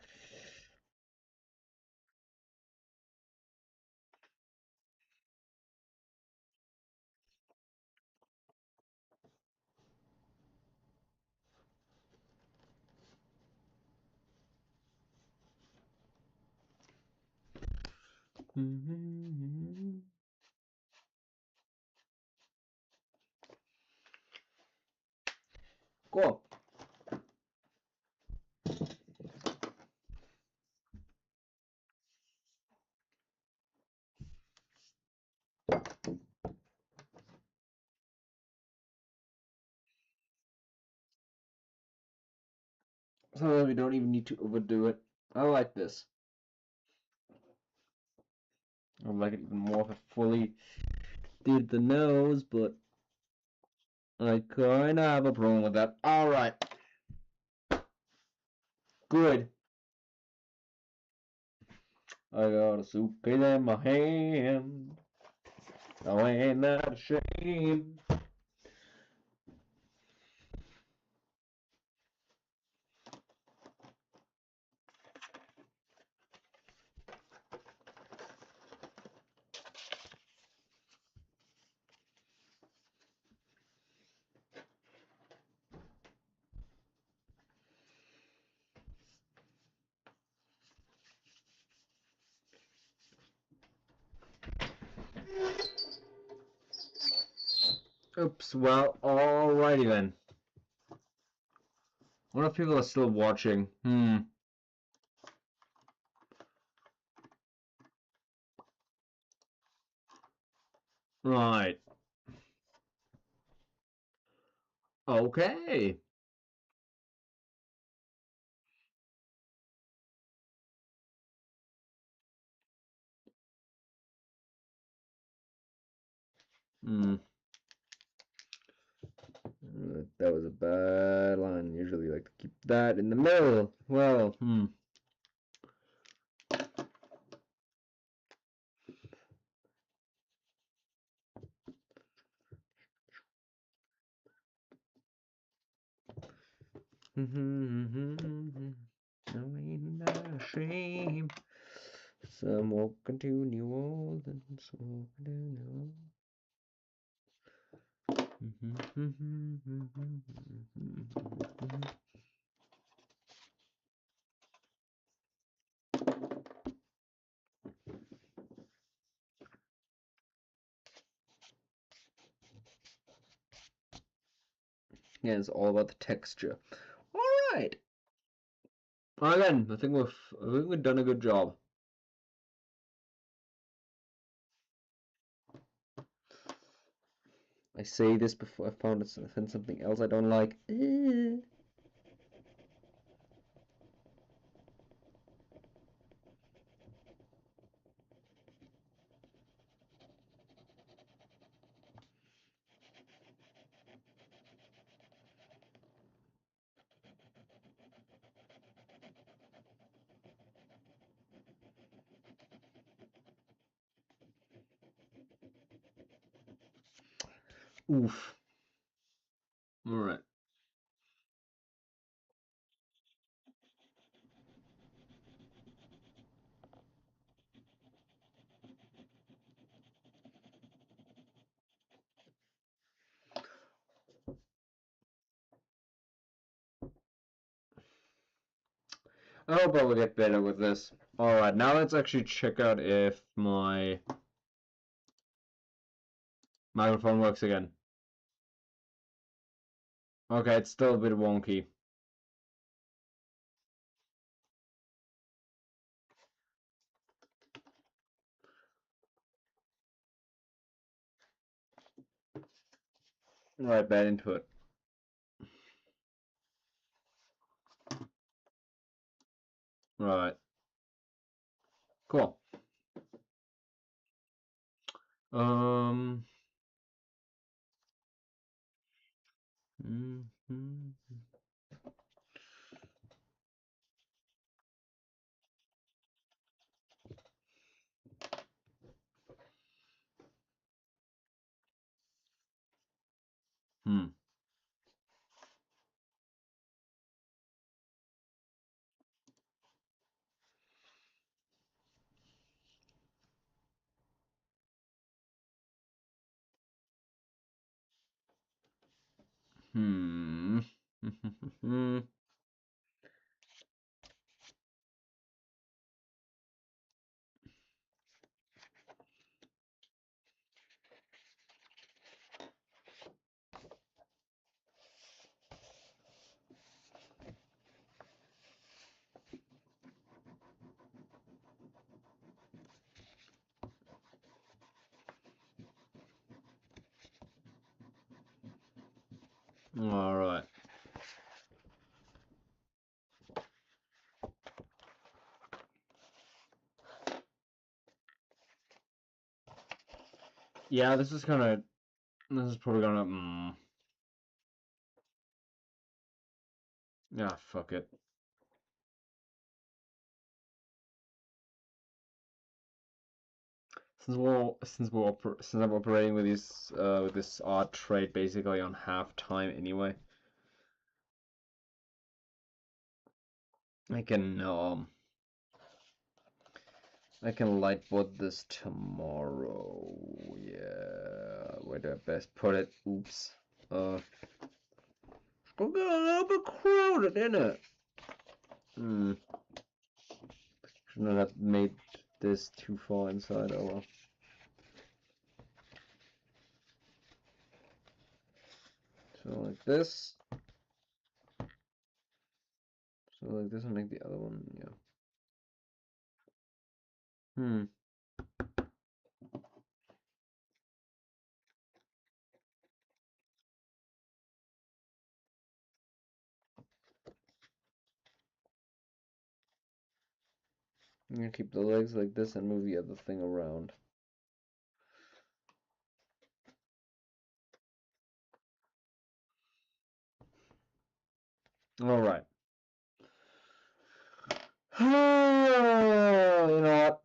Cool. Sometimes we don't even need to overdo it. I like this. I would like it even more if I fully did the nose, but I kinda have a problem with that. Alright. Good. I got a suitcase in my hand. I ain't that ashamed. Oops, well, alrighty then. What if people are still watching? Right. Okay. That was a bad line. Usually like to keep that in the middle. Well, Knowing not a shame. Some walking to New Orleans, walking to New Orleans. Yeah, it's all about the texture. All right. Again, I think we've done a good job. I say this before I found something else I don't like. Oof. All right. I hope I will get better with this. Alright, now let's actually check out if my microphone works again. Okay, it's still a bit wonky. Right, bad input. Right. Cool. Um. Hmm. Hmm. Alright. Yeah, this is probably gonna, yeah, fuck it. Since I'm operating with this art trade basically on half time anyway, I can lightboard this tomorrow. Yeah, where do I best put it? Oops. Still got a little bit crowded, isn't it? Shouldn't have made this too far inside. Oh well. So like this. So like this will make the other one, yeah. I'm gonna keep the legs like this and move the other thing around. All right. You know what?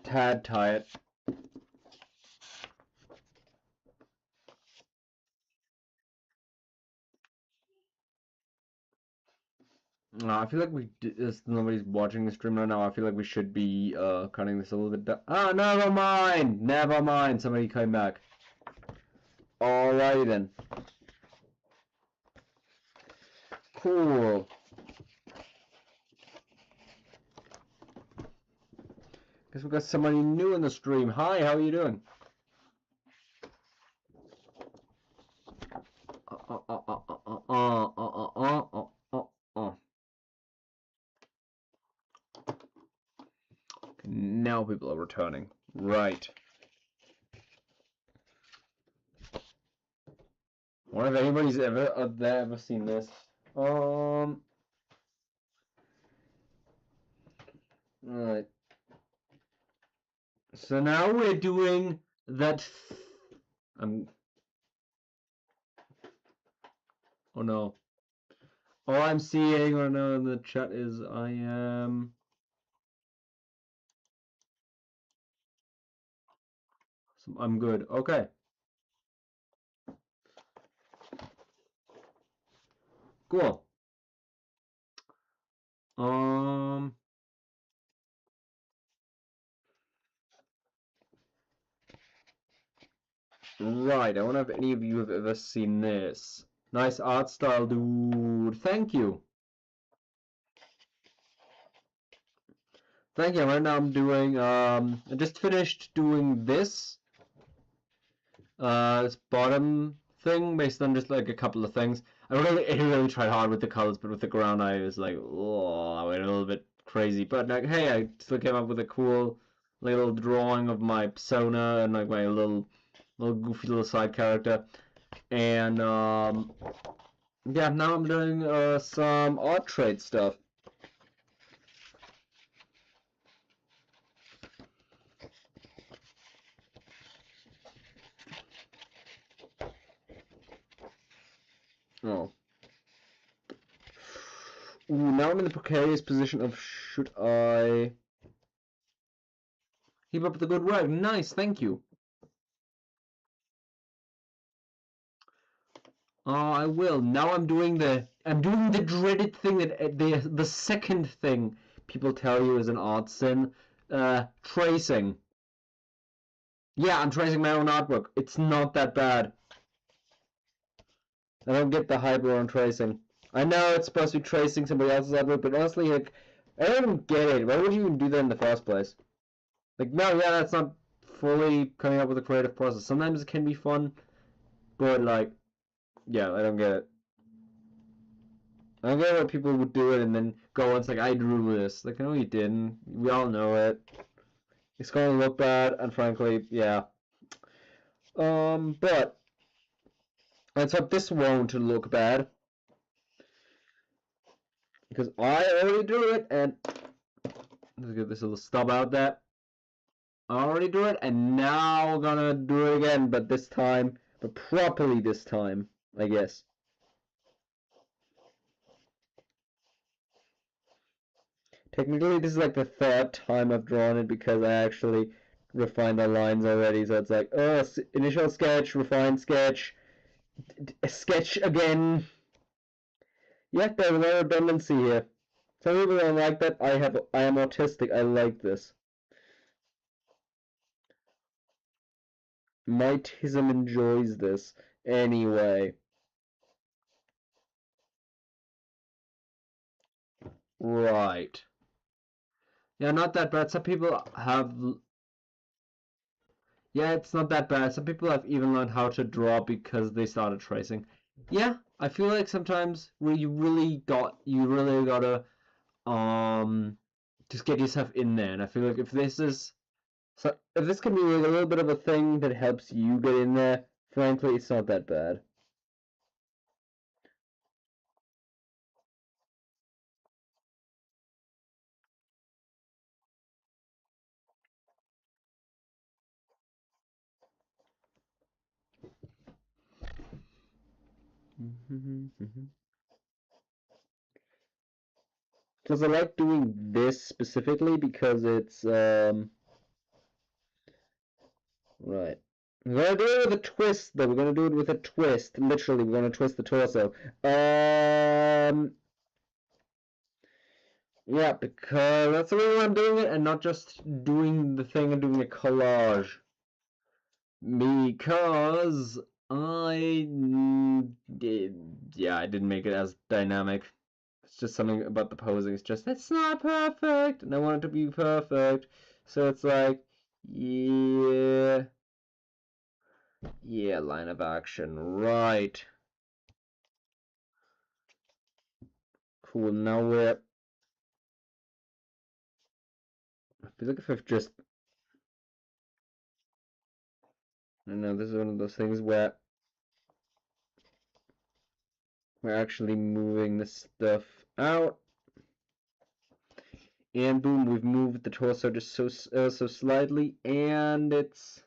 Tad tie it. I feel like nobody's watching the stream right now. I feel like we should be cutting this a little bit down. Ah, never mind. Never mind. Somebody came back. Alrighty then. Cool. Guess we got somebody new in the stream. Hi, how are you doing? Now people are returning. Right. I wonder if anybody's ever seen this. Right. So now we're doing that. Oh no. All I'm seeing right now in the chat is I am. I'm good. Okay. Cool. Right. I wonder if any of you have ever seen this. Nice art style, dude. Thank you. Thank you. Right now I'm doing. I just finished doing this. This bottom thing based on just like a couple of things. I really tried hard with the colors, but with the ground I was like, oh, I went a little bit crazy. But like, hey, I still came up with a cool little drawing of my persona and like my little goofy little side character. And yeah, now I'm doing some art trade stuff. Oh. Ooh, now I'm in the precarious position of should I keep up the good work? Nice, thank you. I will. Now I'm doing the dreaded thing that the second thing people tell you is an art sin. Tracing. Yeah, I'm tracing my own artwork. It's not that bad. I don't get the hype around tracing. I know it's supposed to be tracing somebody else's artwork, but honestly, like, I don't get it. Why would you even do that in the first place? Like, no, yeah, that's not fully coming up with a creative process. Sometimes it can be fun, but like, yeah, I don't get it. I don't get why people would do it and then go on, it's like, I drew this. Like, no, you didn't. We all know it. It's gonna look bad, and frankly, yeah. But let's hope this won't look bad. Because I already drew it, and let's get this little stub out there. I already drew it, and now we're gonna do it again, but this time, but properly this time, I guess. Technically, this is like the third time I've drawn it because I actually refined the lines already. So it's like, oh, initial sketch, refined sketch, sketch again. Yeah, there's no redundancy here. Some people don't like that. I am autistic. I like this. Mightism enjoys this. Anyway. Right. Yeah, not that bad. Some people have... Yeah, it's not that bad. Some people have even learned how to draw because they started tracing. Yeah, I feel like sometimes where you really gotta just get yourself in there. And I feel like if this can be like a little bit of a thing that helps you get in there, frankly, it's not that bad. Because I like doing this specifically because it's right. We're gonna do it with a twist though. We're gonna do it with a twist. Literally, we're gonna twist the torso. Yeah, because that's the reason I'm doing it and not just doing the thing and doing a collage. Because I didn't make it as dynamic. It's just something about the posing. It's just, it's not perfect, and I want it to be perfect. So it's like, yeah, yeah, line of action, right. Cool, now I feel like if I've just, I know this is one of those things where we're actually moving this stuff out. And boom, we've moved the torso just so slightly, and it's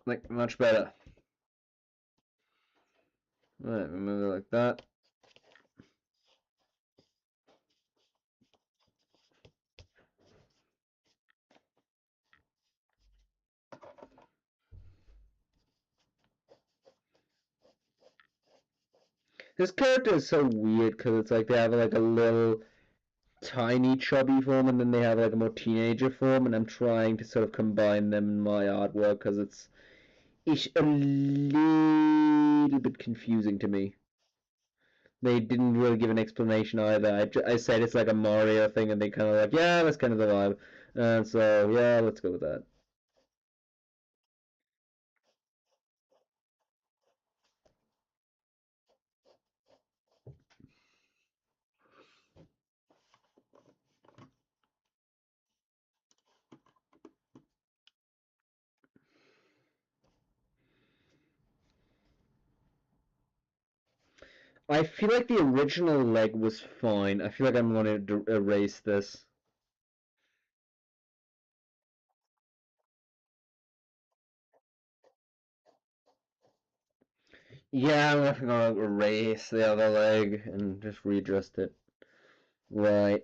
like much better. Alright, we move it like that. This character is so weird because it's like they have like a little tiny chubby form and then they have like a more teenager form, and I'm trying to sort of combine them in my artwork because it's a little bit confusing to me. They didn't really give an explanation either. I said it's like a Mario thing and they kind of like, yeah, that's kind of the vibe. And so, yeah, let's go with that. I feel like the original leg was fine. I feel like I'm going to erase this. Yeah, I'm going to erase the other leg and just readjust it. Right.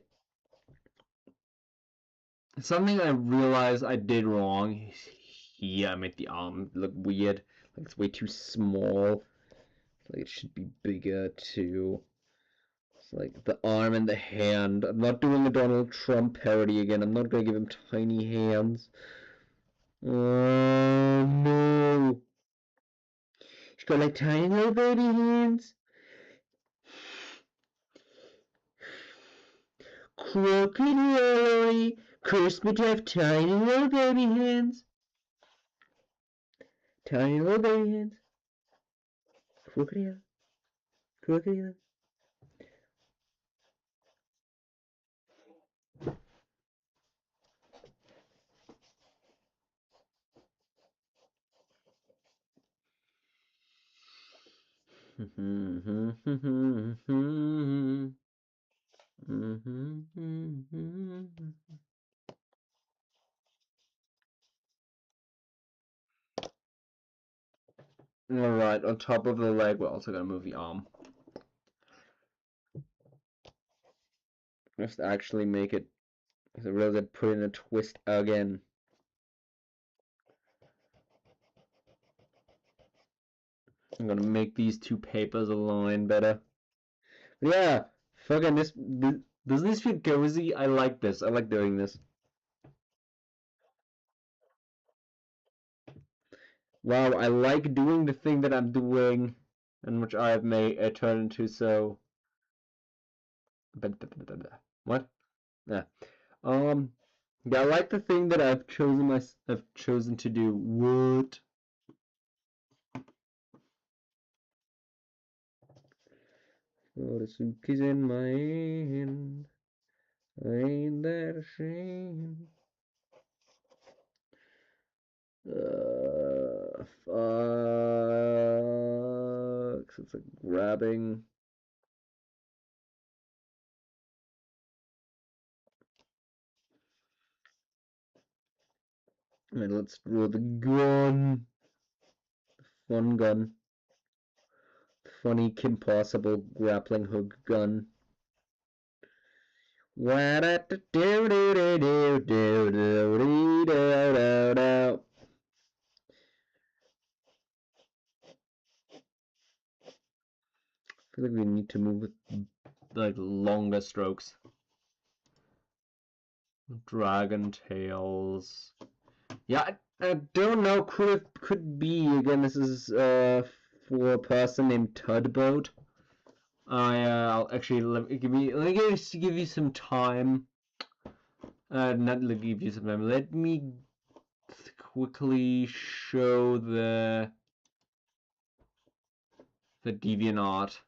Something I realized I did wrong is here I made the arm look weird. Like it's way too small. Like it should be bigger too. It's like the arm and the hand. I'm not doing a Donald Trump parody again. I'm not gonna give him tiny hands. Oh no. She's got like tiny little baby hands. Crocodile, cursed me to have tiny little baby hands. Tiny little baby hands. Crocodile. Crocodile. Alright, on top of the leg, we're also gonna move the arm. Just actually make it, because I realized I put in a twist again. I'm gonna make these two papers align better. But yeah, fucking doesn't this feel cozy? I like this. I like doing this. Wow, I like doing the thing that I'm doing, and which I have made turn into so. What? Yeah. Um. Yeah, I like the thing that I've chosen to do. What? Oh, the suitcase in my hand. Ain't that a shame? Fuck. It's like grabbing. And let's draw the gun. The fun gun. Funny Kim Possible grappling hook gun. I feel like we need to move with like longer strokes. Dragon tails. Yeah, I don't know. Could be again. This is for a person named Tudboat. I'll actually let me give you some time. Not give you some time. Let me quickly show the DeviantArt.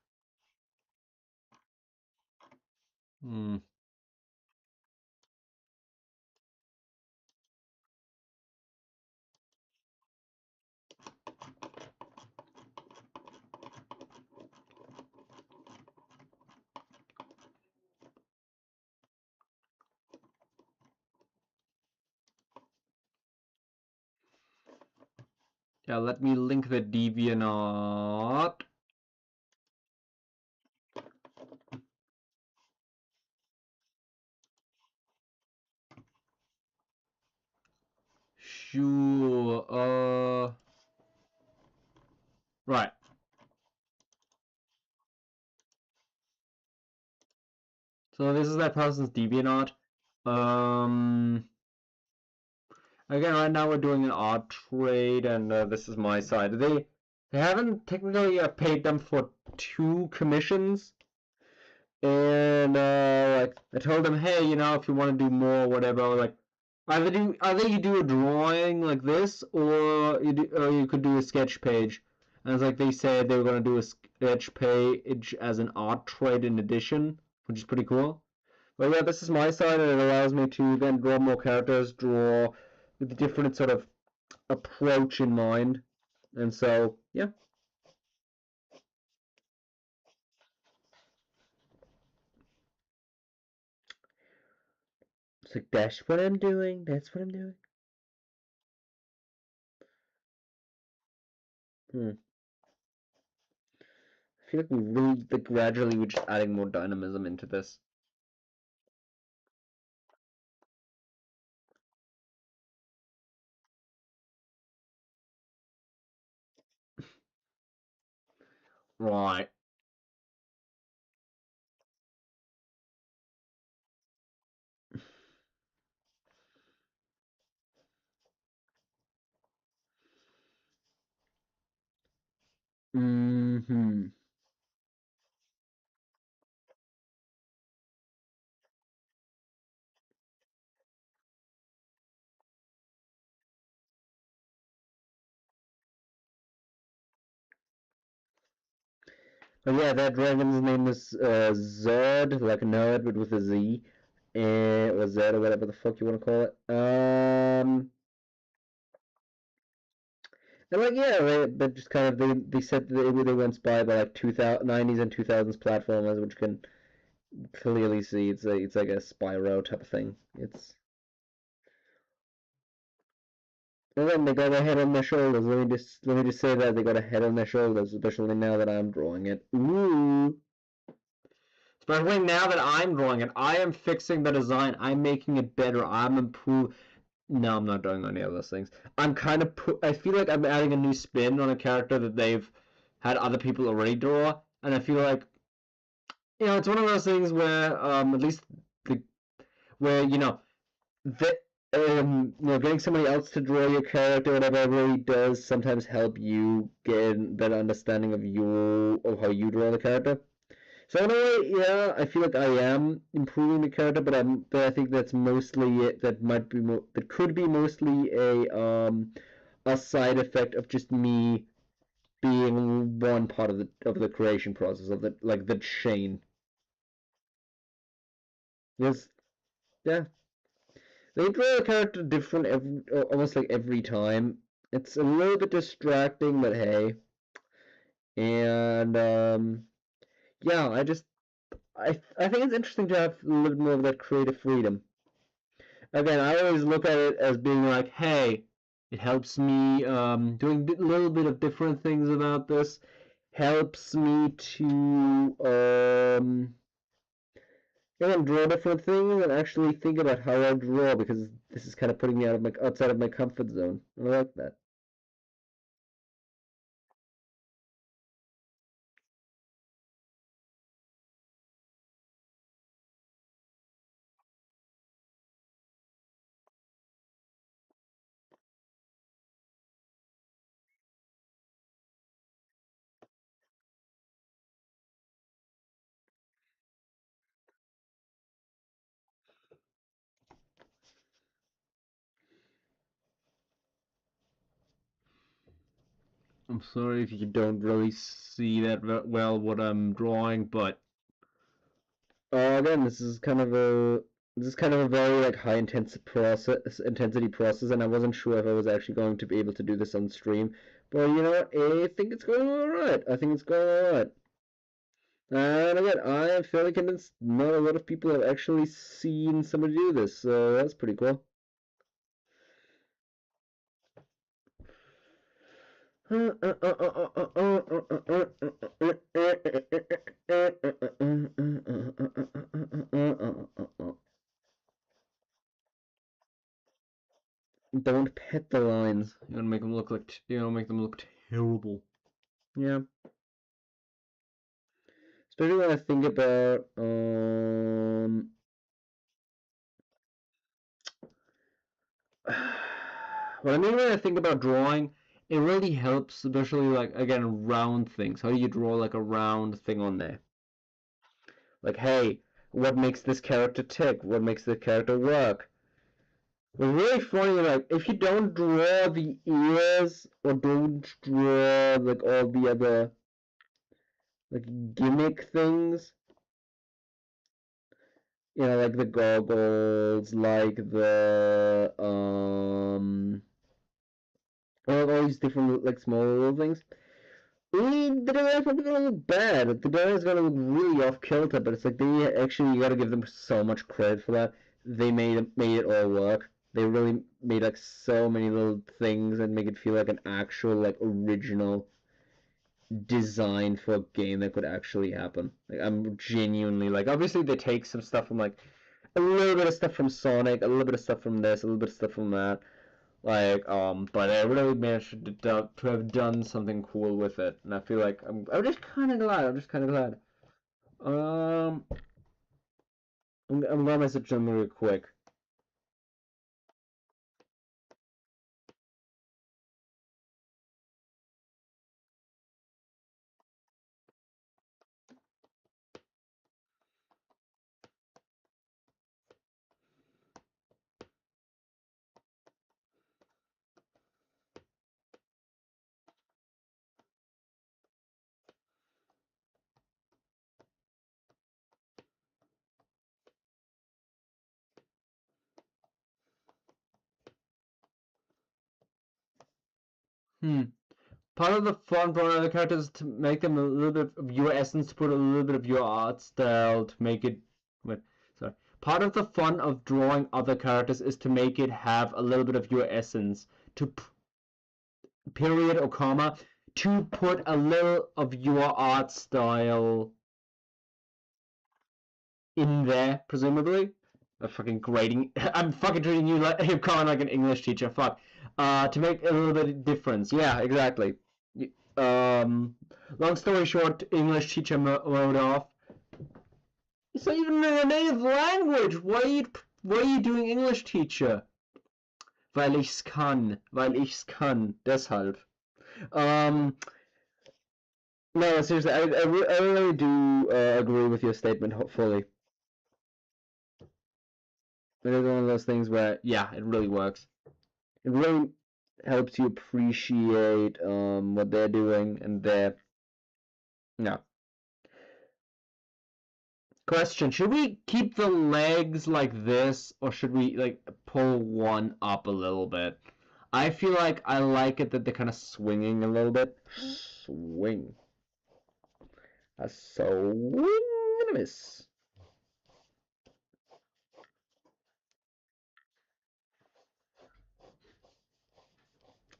Yeah, let me link the DeviantArt. Sure. Right. So this is that person's DeviantArt. Again, right now we're doing an art trade, and this is my side. They haven't technically paid them for 2 commissions, and like I told them, hey, you know, if you want to do more, or whatever, like either you do a drawing like this, or you could do a sketch page. And it's like they said they were gonna do a sketch page as an art trade in addition, which is pretty cool. But yeah, this is my side, and it allows me to then draw more characters, draw with a different sort of approach in mind. And so, yeah. It's like, that's what I'm doing. That's what I'm doing. I feel like we really, like, gradually we're just adding more dynamism into this. Right. Mm-hmm. Oh yeah, that dragon's name was Zerd, like a nerd, but with a Z, or Z, or whatever the fuck you want to call it. And like, yeah, they just kind of they said they were inspired by like 90s and 2000s platformers, which can clearly see it's like a Spyro type of thing. It's and then they got a head on their shoulders. Let me just say that they got a head on their shoulders, especially now that I'm drawing it. Ooh. Especially now that I'm drawing it, I am fixing the design. I'm making it better. I'm improving. No, I'm not doing any of those things. I'm kind of I feel like I'm adding a new spin on a character that they've had other people already draw, and I feel like, you know, it's one of those things where at least the where that getting somebody else to draw your character or whatever really does sometimes help you get a better understanding of how you draw the character. So in a way, yeah, I feel like I am improving the character, but I think that's mostly it. That could be mostly a side effect of just me being one part of the creation process of the chain. Yes, yeah. They draw a character different almost like every time. It's a little bit distracting, but hey. And yeah, I think it's interesting to have a little more of that creative freedom. Again, I always look at it as being like, hey, it helps me doing a little bit of different things about this. Helps me to draw different things and actually think about how I draw because this is kind of putting me outside of my comfort zone. I like that. I'm sorry if you don't really see that well what I'm drawing, but again, this is kind of a very like high intensity process, and I wasn't sure if I was actually going to be able to do this on stream. But you know what? I think it's going all right. I think it's going all right. And again, I am fairly convinced not a lot of people have actually seen somebody do this, so that's pretty cool. Don't pet the lines. Make them look terrible. Yeah. Especially when I think about what I mean when I think about drawing, it really helps, especially like again round things. How do you draw like a round thing on there? Like, hey, what makes this character tick? What makes the character work? It's really funny, like, if you don't draw the ears or don't draw like all the other like gimmick things, like the goggles, like the all these different like small little things. The demo is probably gonna look bad. The demo is gonna look really off kilter, but it's like they actually you gotta give them so much credit for that. They made it all work. They really made like so many little things and make it feel like an actual like original design for a game that could actually happen. Like I'm genuinely like obviously they take some stuff from like a little bit of stuff from Sonic, a little bit of stuff from this, a little bit of stuff from that. But I really managed to have done something cool with it, and I feel like I'm just kind of glad. I'm just kind of glad. Um, I'm gonna message them real quick. Part of the fun for other characters is to make them a little bit of your essence, to put a little bit of your art style, to make it. Wait, sorry. Part of the fun of drawing other characters is to make it have a little bit of your essence, to period or comma, to put a little of your art style in there, presumably. I'm fucking grading. I'm fucking treating you like you're calling like an English teacher. Fuck. To make a little bit of difference. Yeah, exactly. Long story short, English teacher mode off. It's not even in a native language. Why are you doing English teacher? Weil ich's kann. Weil ich's kann. Deshalb. No, seriously, I really do agree with your statement fully. It is one of those things where, yeah, it really works. It really helps you appreciate what they're doing and their, no. Question, should we keep the legs like this, or should we, like, pull one up a little bit? I feel like I like it that they're kind of swinging a little bit. Swing. A swing and a miss.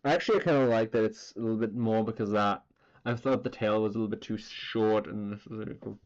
Actually, I kind of like that it's a little bit more because that I thought the tail was a little bit too short, and this is really cool.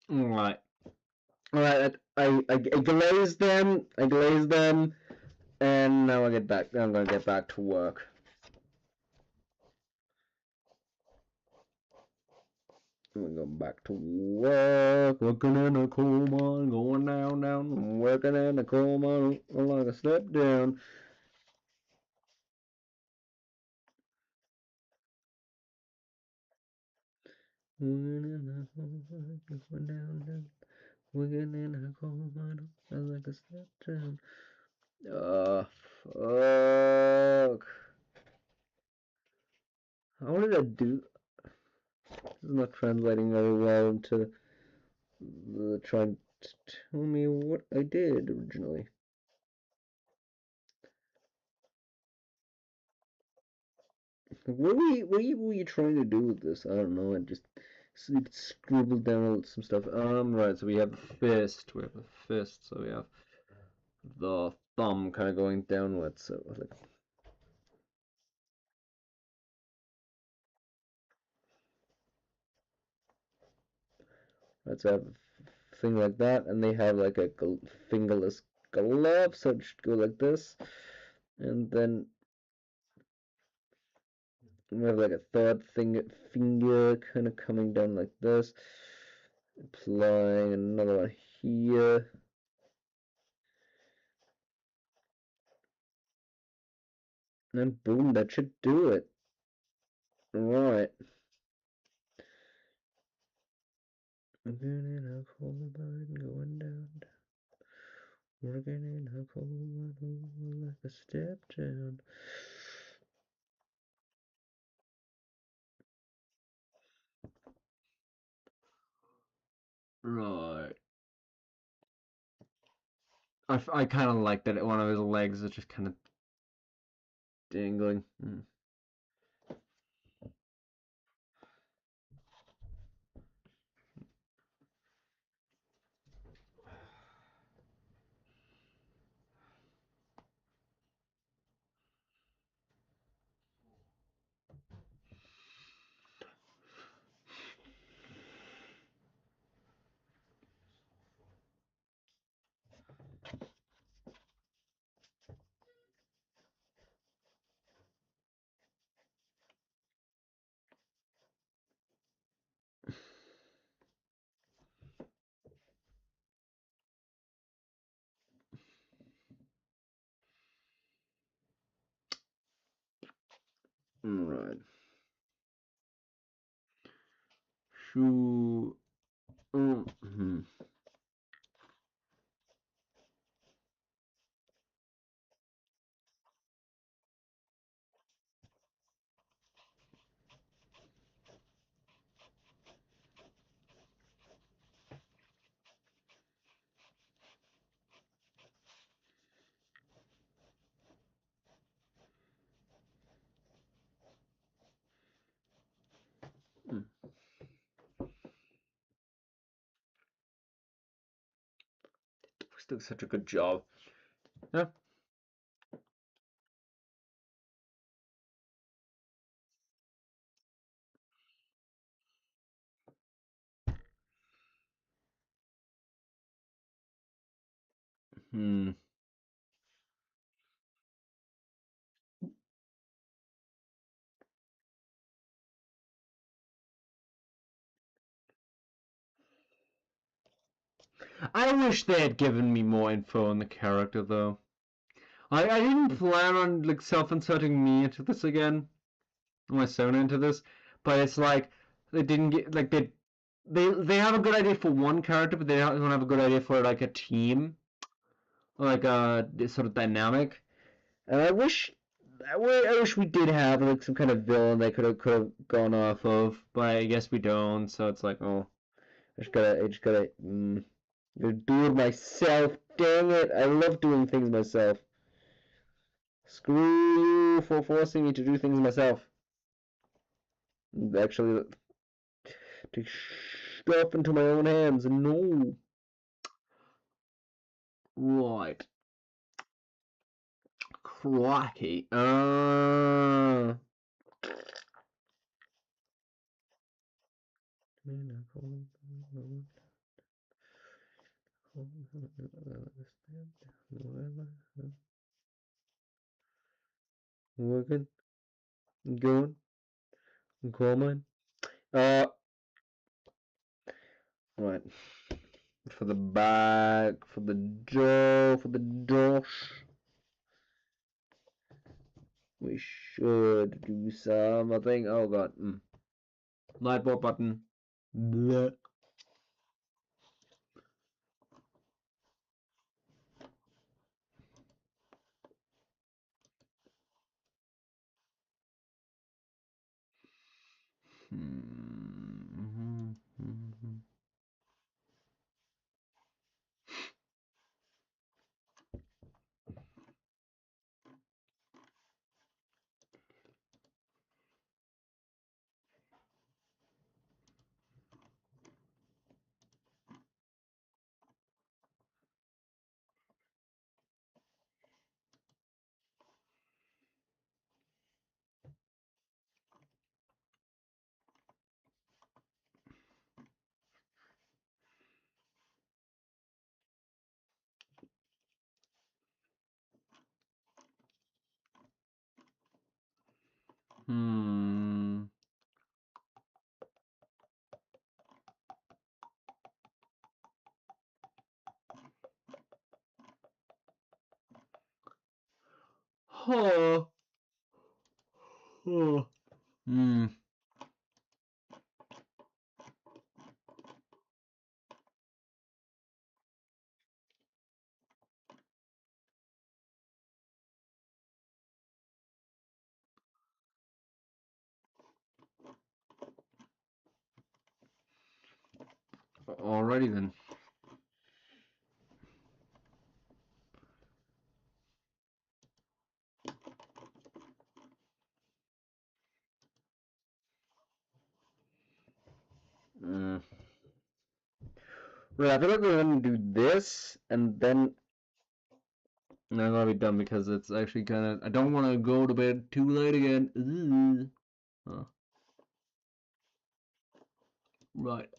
All right. All right. I glazed them. I glazed them, and now I get back. I'm gonna get back to work. I'm gonna go back to work. Working in a coal mine, going down, down. Working in a coal mine, like a step down. Working in a coal mine, going down, down. Working in a coal mine, like a step down. Fuck. How did I do? This is not translating very well into trying to tell me what I did originally. What were you trying to do with this? I don't know. I just scribbled down some stuff. Right. So we have the fist. We have the fist. So we have the thumb kind of going downwards. So like. Let's have a thing like that, and they have like a fingerless glove, so it should go like this, and then we have like a third finger kind of coming down like this, applying another one here, and boom, that should do it. Right. Working in a coal mine, going down, working in a coal mine, like a step down. Right. I kind of like that one of his legs is just kind of dangling. Right. Shoo. Mm-hmm. He's doing such a good job. Yeah. Hmm. I wish they had given me more info on the character, though. I didn't plan on like self-inserting me into this again, my Sona into this, but it's like they didn't get like they have a good idea for one character, but they don't have a good idea for like a team, like this sort of dynamic. And I wish we did have like some kind of villain they could have gone off of, but I guess we don't. So it's like, oh, I just gotta do it myself. Dang it! I love doing things myself. Screw you for forcing me to do things myself. Actually, take stuff into my own hands. No. Right. Crikey. Working, going, coming. Right. For the back, for the jaw, for the dosh. We should do something. Oh god. Lightboard button. Bleh. Hmm. Huh. Huh. Hmm. Alrighty then. Right, I feel like we're gonna do this, and then I'm gonna be done because it's actually kind of. I don't want to go to bed too late again. Huh. Right.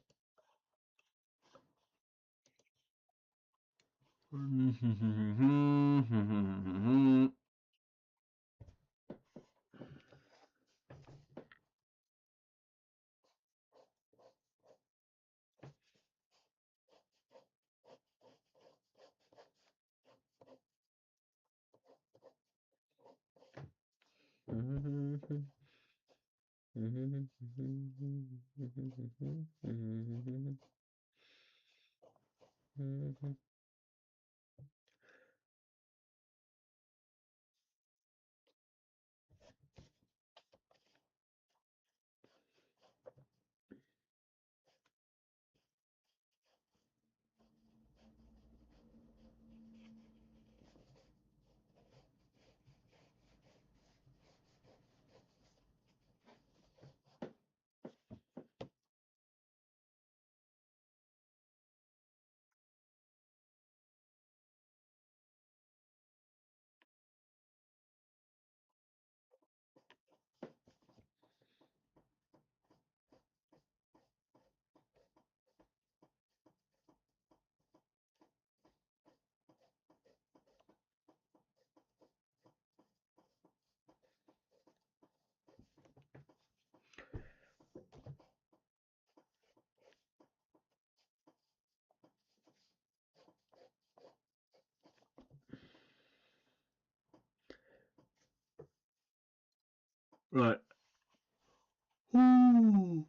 Right. Ooh.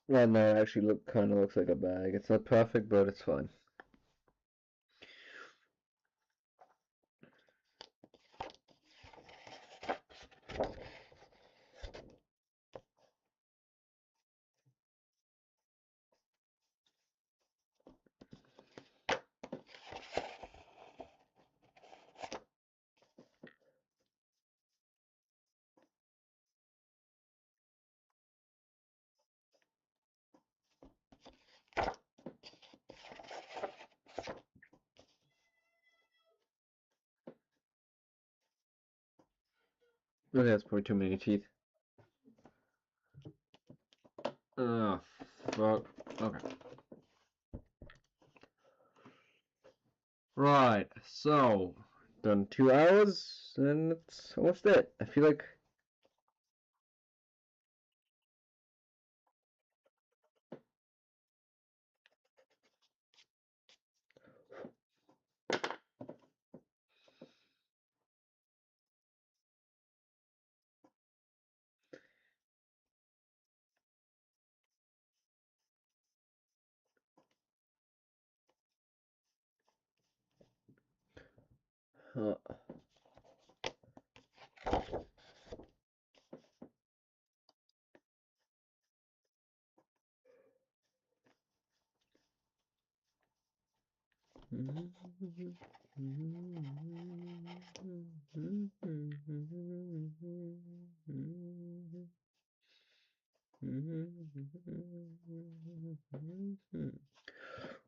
Right now, it actually kind of looks like a bag. It's not perfect, but it's fine. Okay, that's probably too many teeth. Oh, fuck. Okay. Right, so, done 2 hours, and that's almost it. I feel like...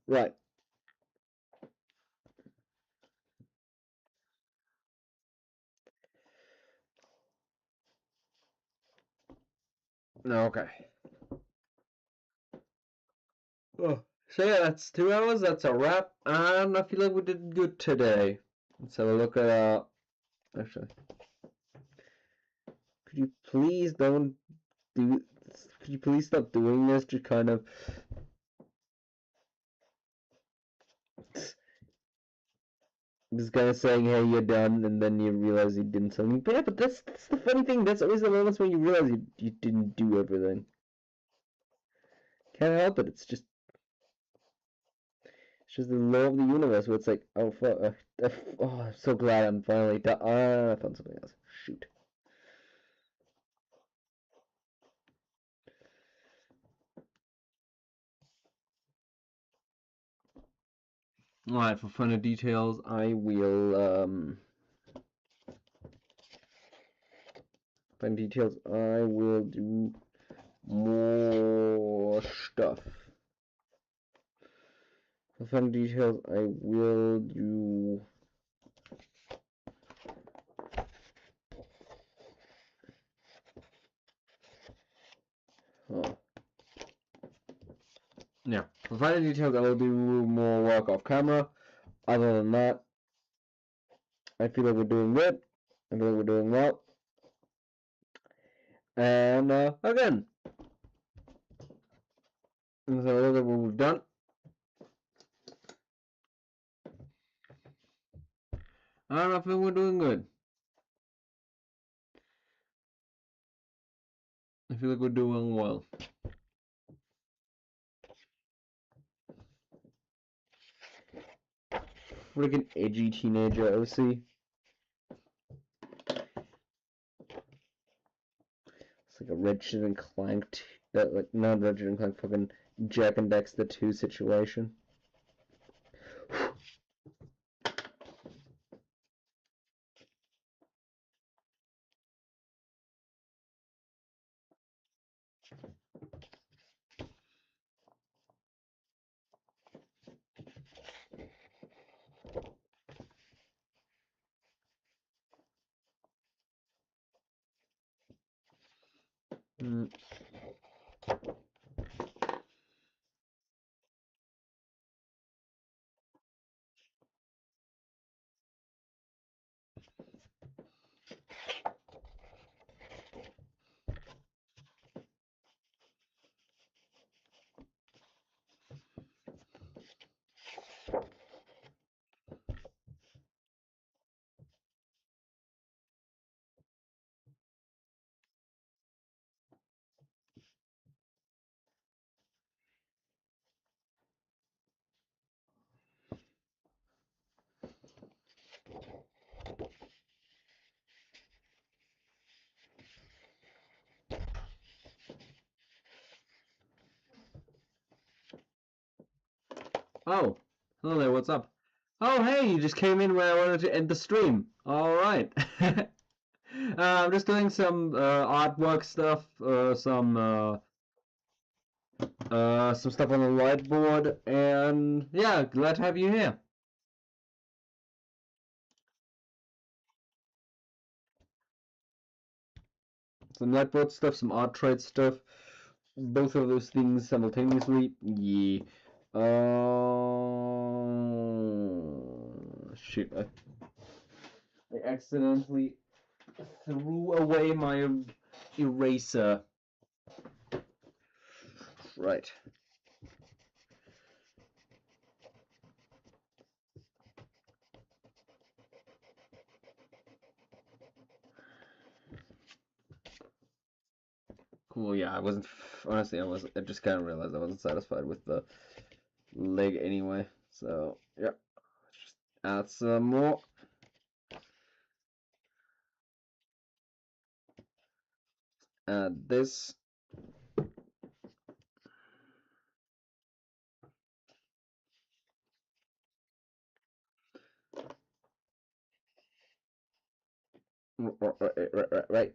Right. Okay. Oh, so yeah, that's 2 hours. That's a wrap. And I feel like we did good today. Let's have a look at actually, could you please don't do could you please stop doing this to kind of just kind of saying, hey, you're done, and then you realize you didn't something. But yeah, but that's the funny thing. That's always the moments when you realize you didn't do everything. Can't help it. It's just It's just the law of the universe where it's like, oh fuck, oh, I'm so glad I'm finally done. I found something else. Shoot. Alright, for further details, I will, I will do more stuff. For fun details, I will do... Oh. Yeah, for fun details, I will do more work off camera. Other than that, I feel like we're doing good. I feel like we're doing well. And, again, so look at what we've done. And I feel we're doing good. I feel like we're doing well. Freaking edgy teenager OC. It's like a Ratchet and Clank, like not Ratchet and Clank, fucking Jack and Dexter 2 situation. Oh, hello there, what's up? Oh, hey, you just came in where I wanted to end the stream. Alright. I'm just doing some artwork stuff, some stuff on the whiteboard, and yeah, glad to have you here. Some whiteboard stuff, some art trade stuff, both of those things simultaneously. Yeah. Shoot, I accidentally threw away my eraser. Right. Cool, yeah, I wasn't, honestly, I just kind of realized I wasn't satisfied with the leg anyway, so, yeah, let's just add some more. Add this. Right.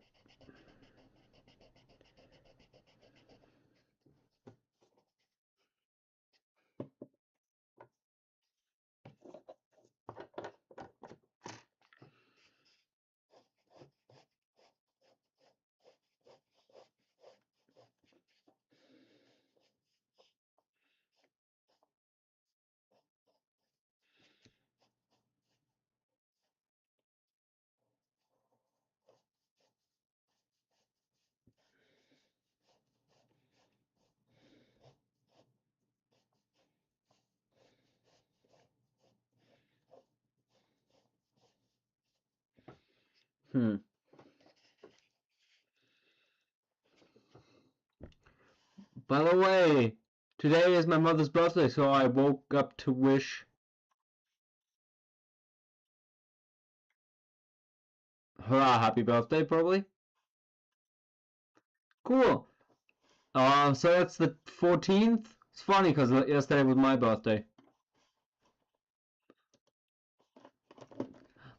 By the way, Today is my mother's birthday, so I woke up to wish her a happy birthday, probably. Cool. So that's the 14th. It's funny because yesterday was my birthday.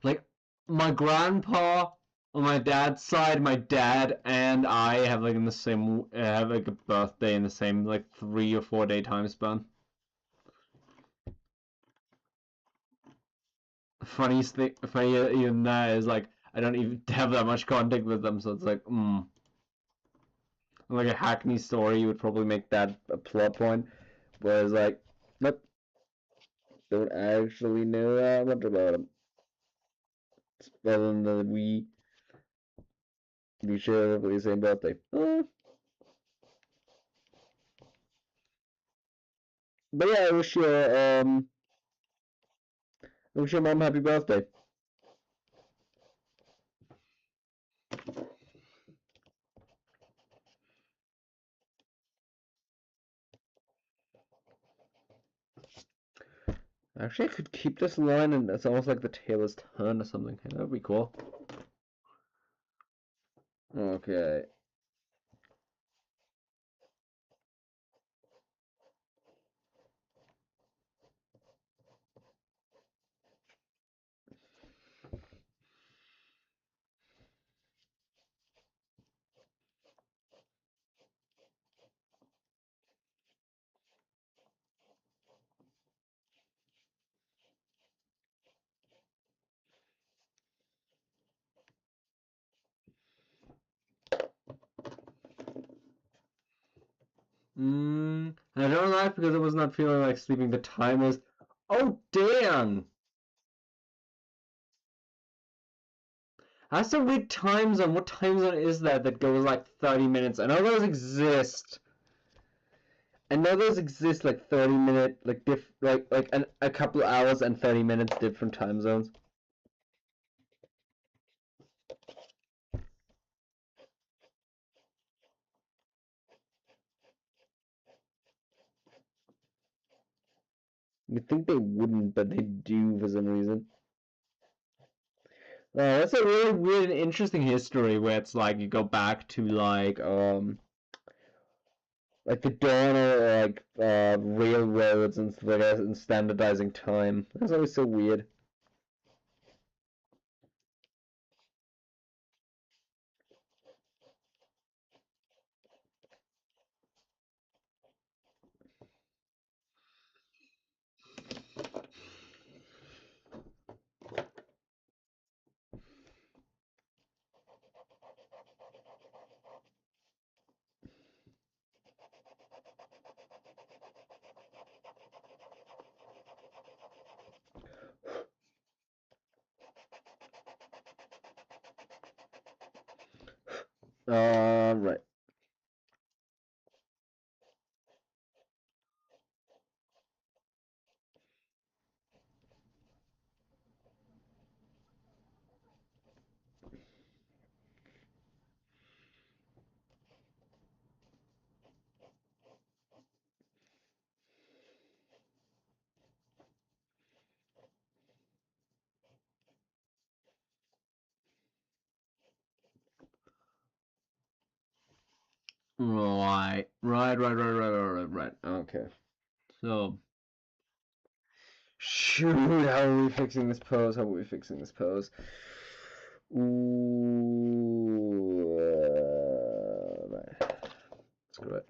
Like, my grandpa on my dad's side, my dad and I have like in the same have like a birthday in the same like 3 or 4 day time span. Funniest thing, funny even that is like I don't even have that much contact with them, so it's like, like a Hackney story would probably make that a plot point, whereas like, nope, don't actually know that much about them. Other than that we share the same birthday. But yeah, I wish your mom happy birthday. Actually, I could keep this line and it's almost like the tail is turned or something. That would be cool. Okay. I don't laugh because I was not feeling like sleeping. The time was, oh damn! That's a weird time zone. What time zone is that goes like 30 minutes? I know those exist. I know those exist like 30-minute, like a couple hours and 30 minutes different time zones. You'd think they wouldn't, but they do for some reason. That's a really weird and interesting history where it's like you go back to like the dawn of like railroads and stuff like that and standardizing time. That's always so weird. Right. Right. Okay. So, shoot, how are we fixing this pose? How are we fixing this pose? Ooh, right. Screw it.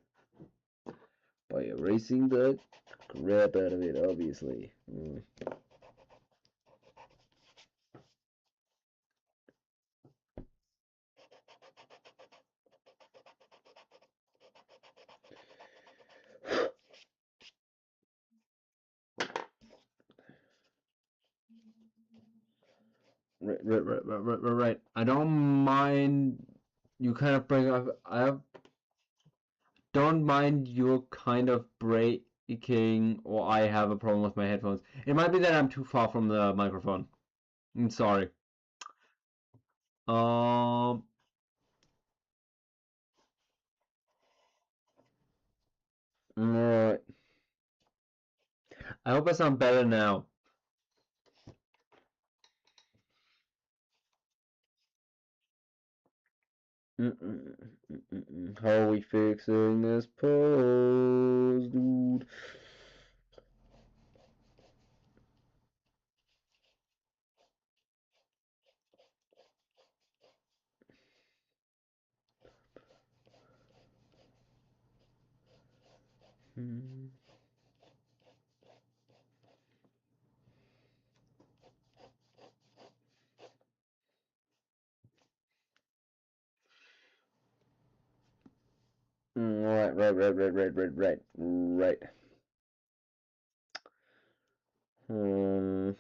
By erasing the crap out of it, obviously. Right. I don't mind you kind of bring up. Don't mind you kind of breaking, or I have a problem with my headphones. It might be that I'm too far from the microphone. I'm sorry. Um. Alright. I hope I sound better now. How are we fixing this pose, dude? Right. Um,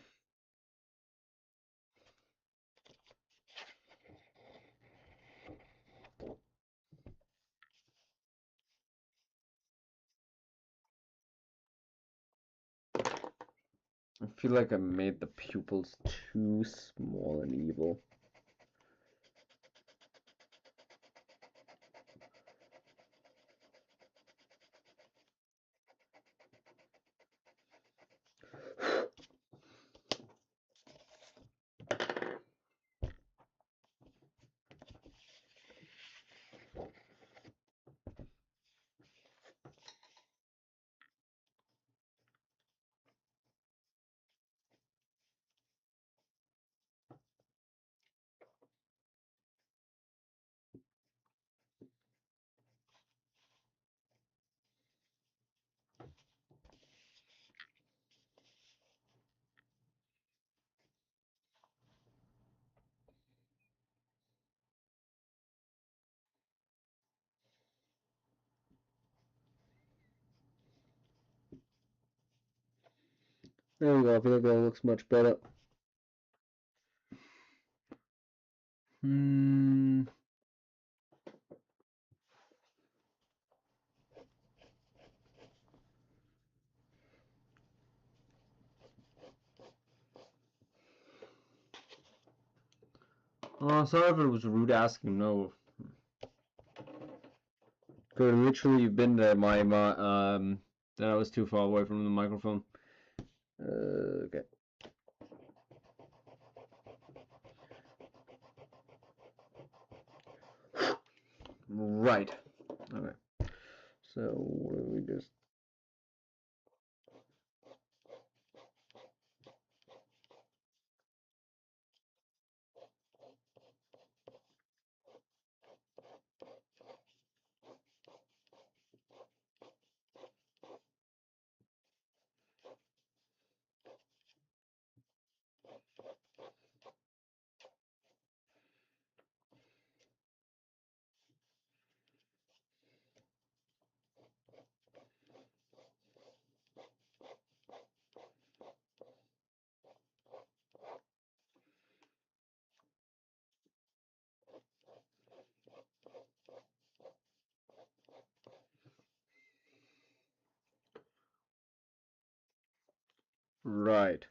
I feel like I made the pupils too small and evil. There we go. I feel like that looks much better. Oh, sorry if it was rude asking. No, could have literally been that that I was too far away from the microphone. Okay. Right. Okay. So we just. Right.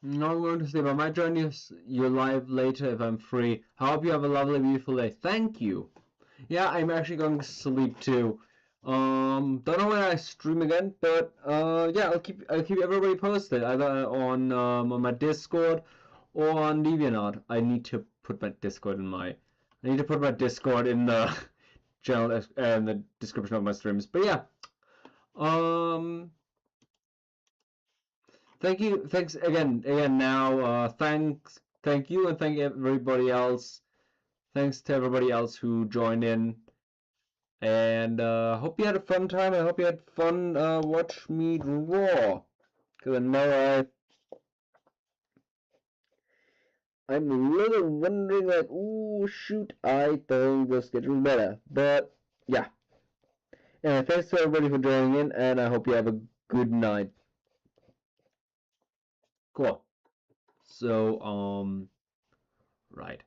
No, I'm going to sleep. I might join you live later if I'm free. I hope you have a lovely, beautiful day. Thank you. Yeah, I'm actually going to sleep too. Don't know when I stream again, but yeah, I'll keep everybody posted either on my Discord or on DeviantArt. I need to put my Discord in the channel in the description of my streams. But yeah, um, thanks again. Now, thank you, and thank everybody else. Thanks to everybody else who joined in. And hope you had a fun time. I hope you had fun watch me draw. Because I know I'm a little wondering like, ooh, shoot, I thought was getting better. But yeah. Anyway, thanks to everybody for joining in, and I hope you have a good night. Cool. So, right.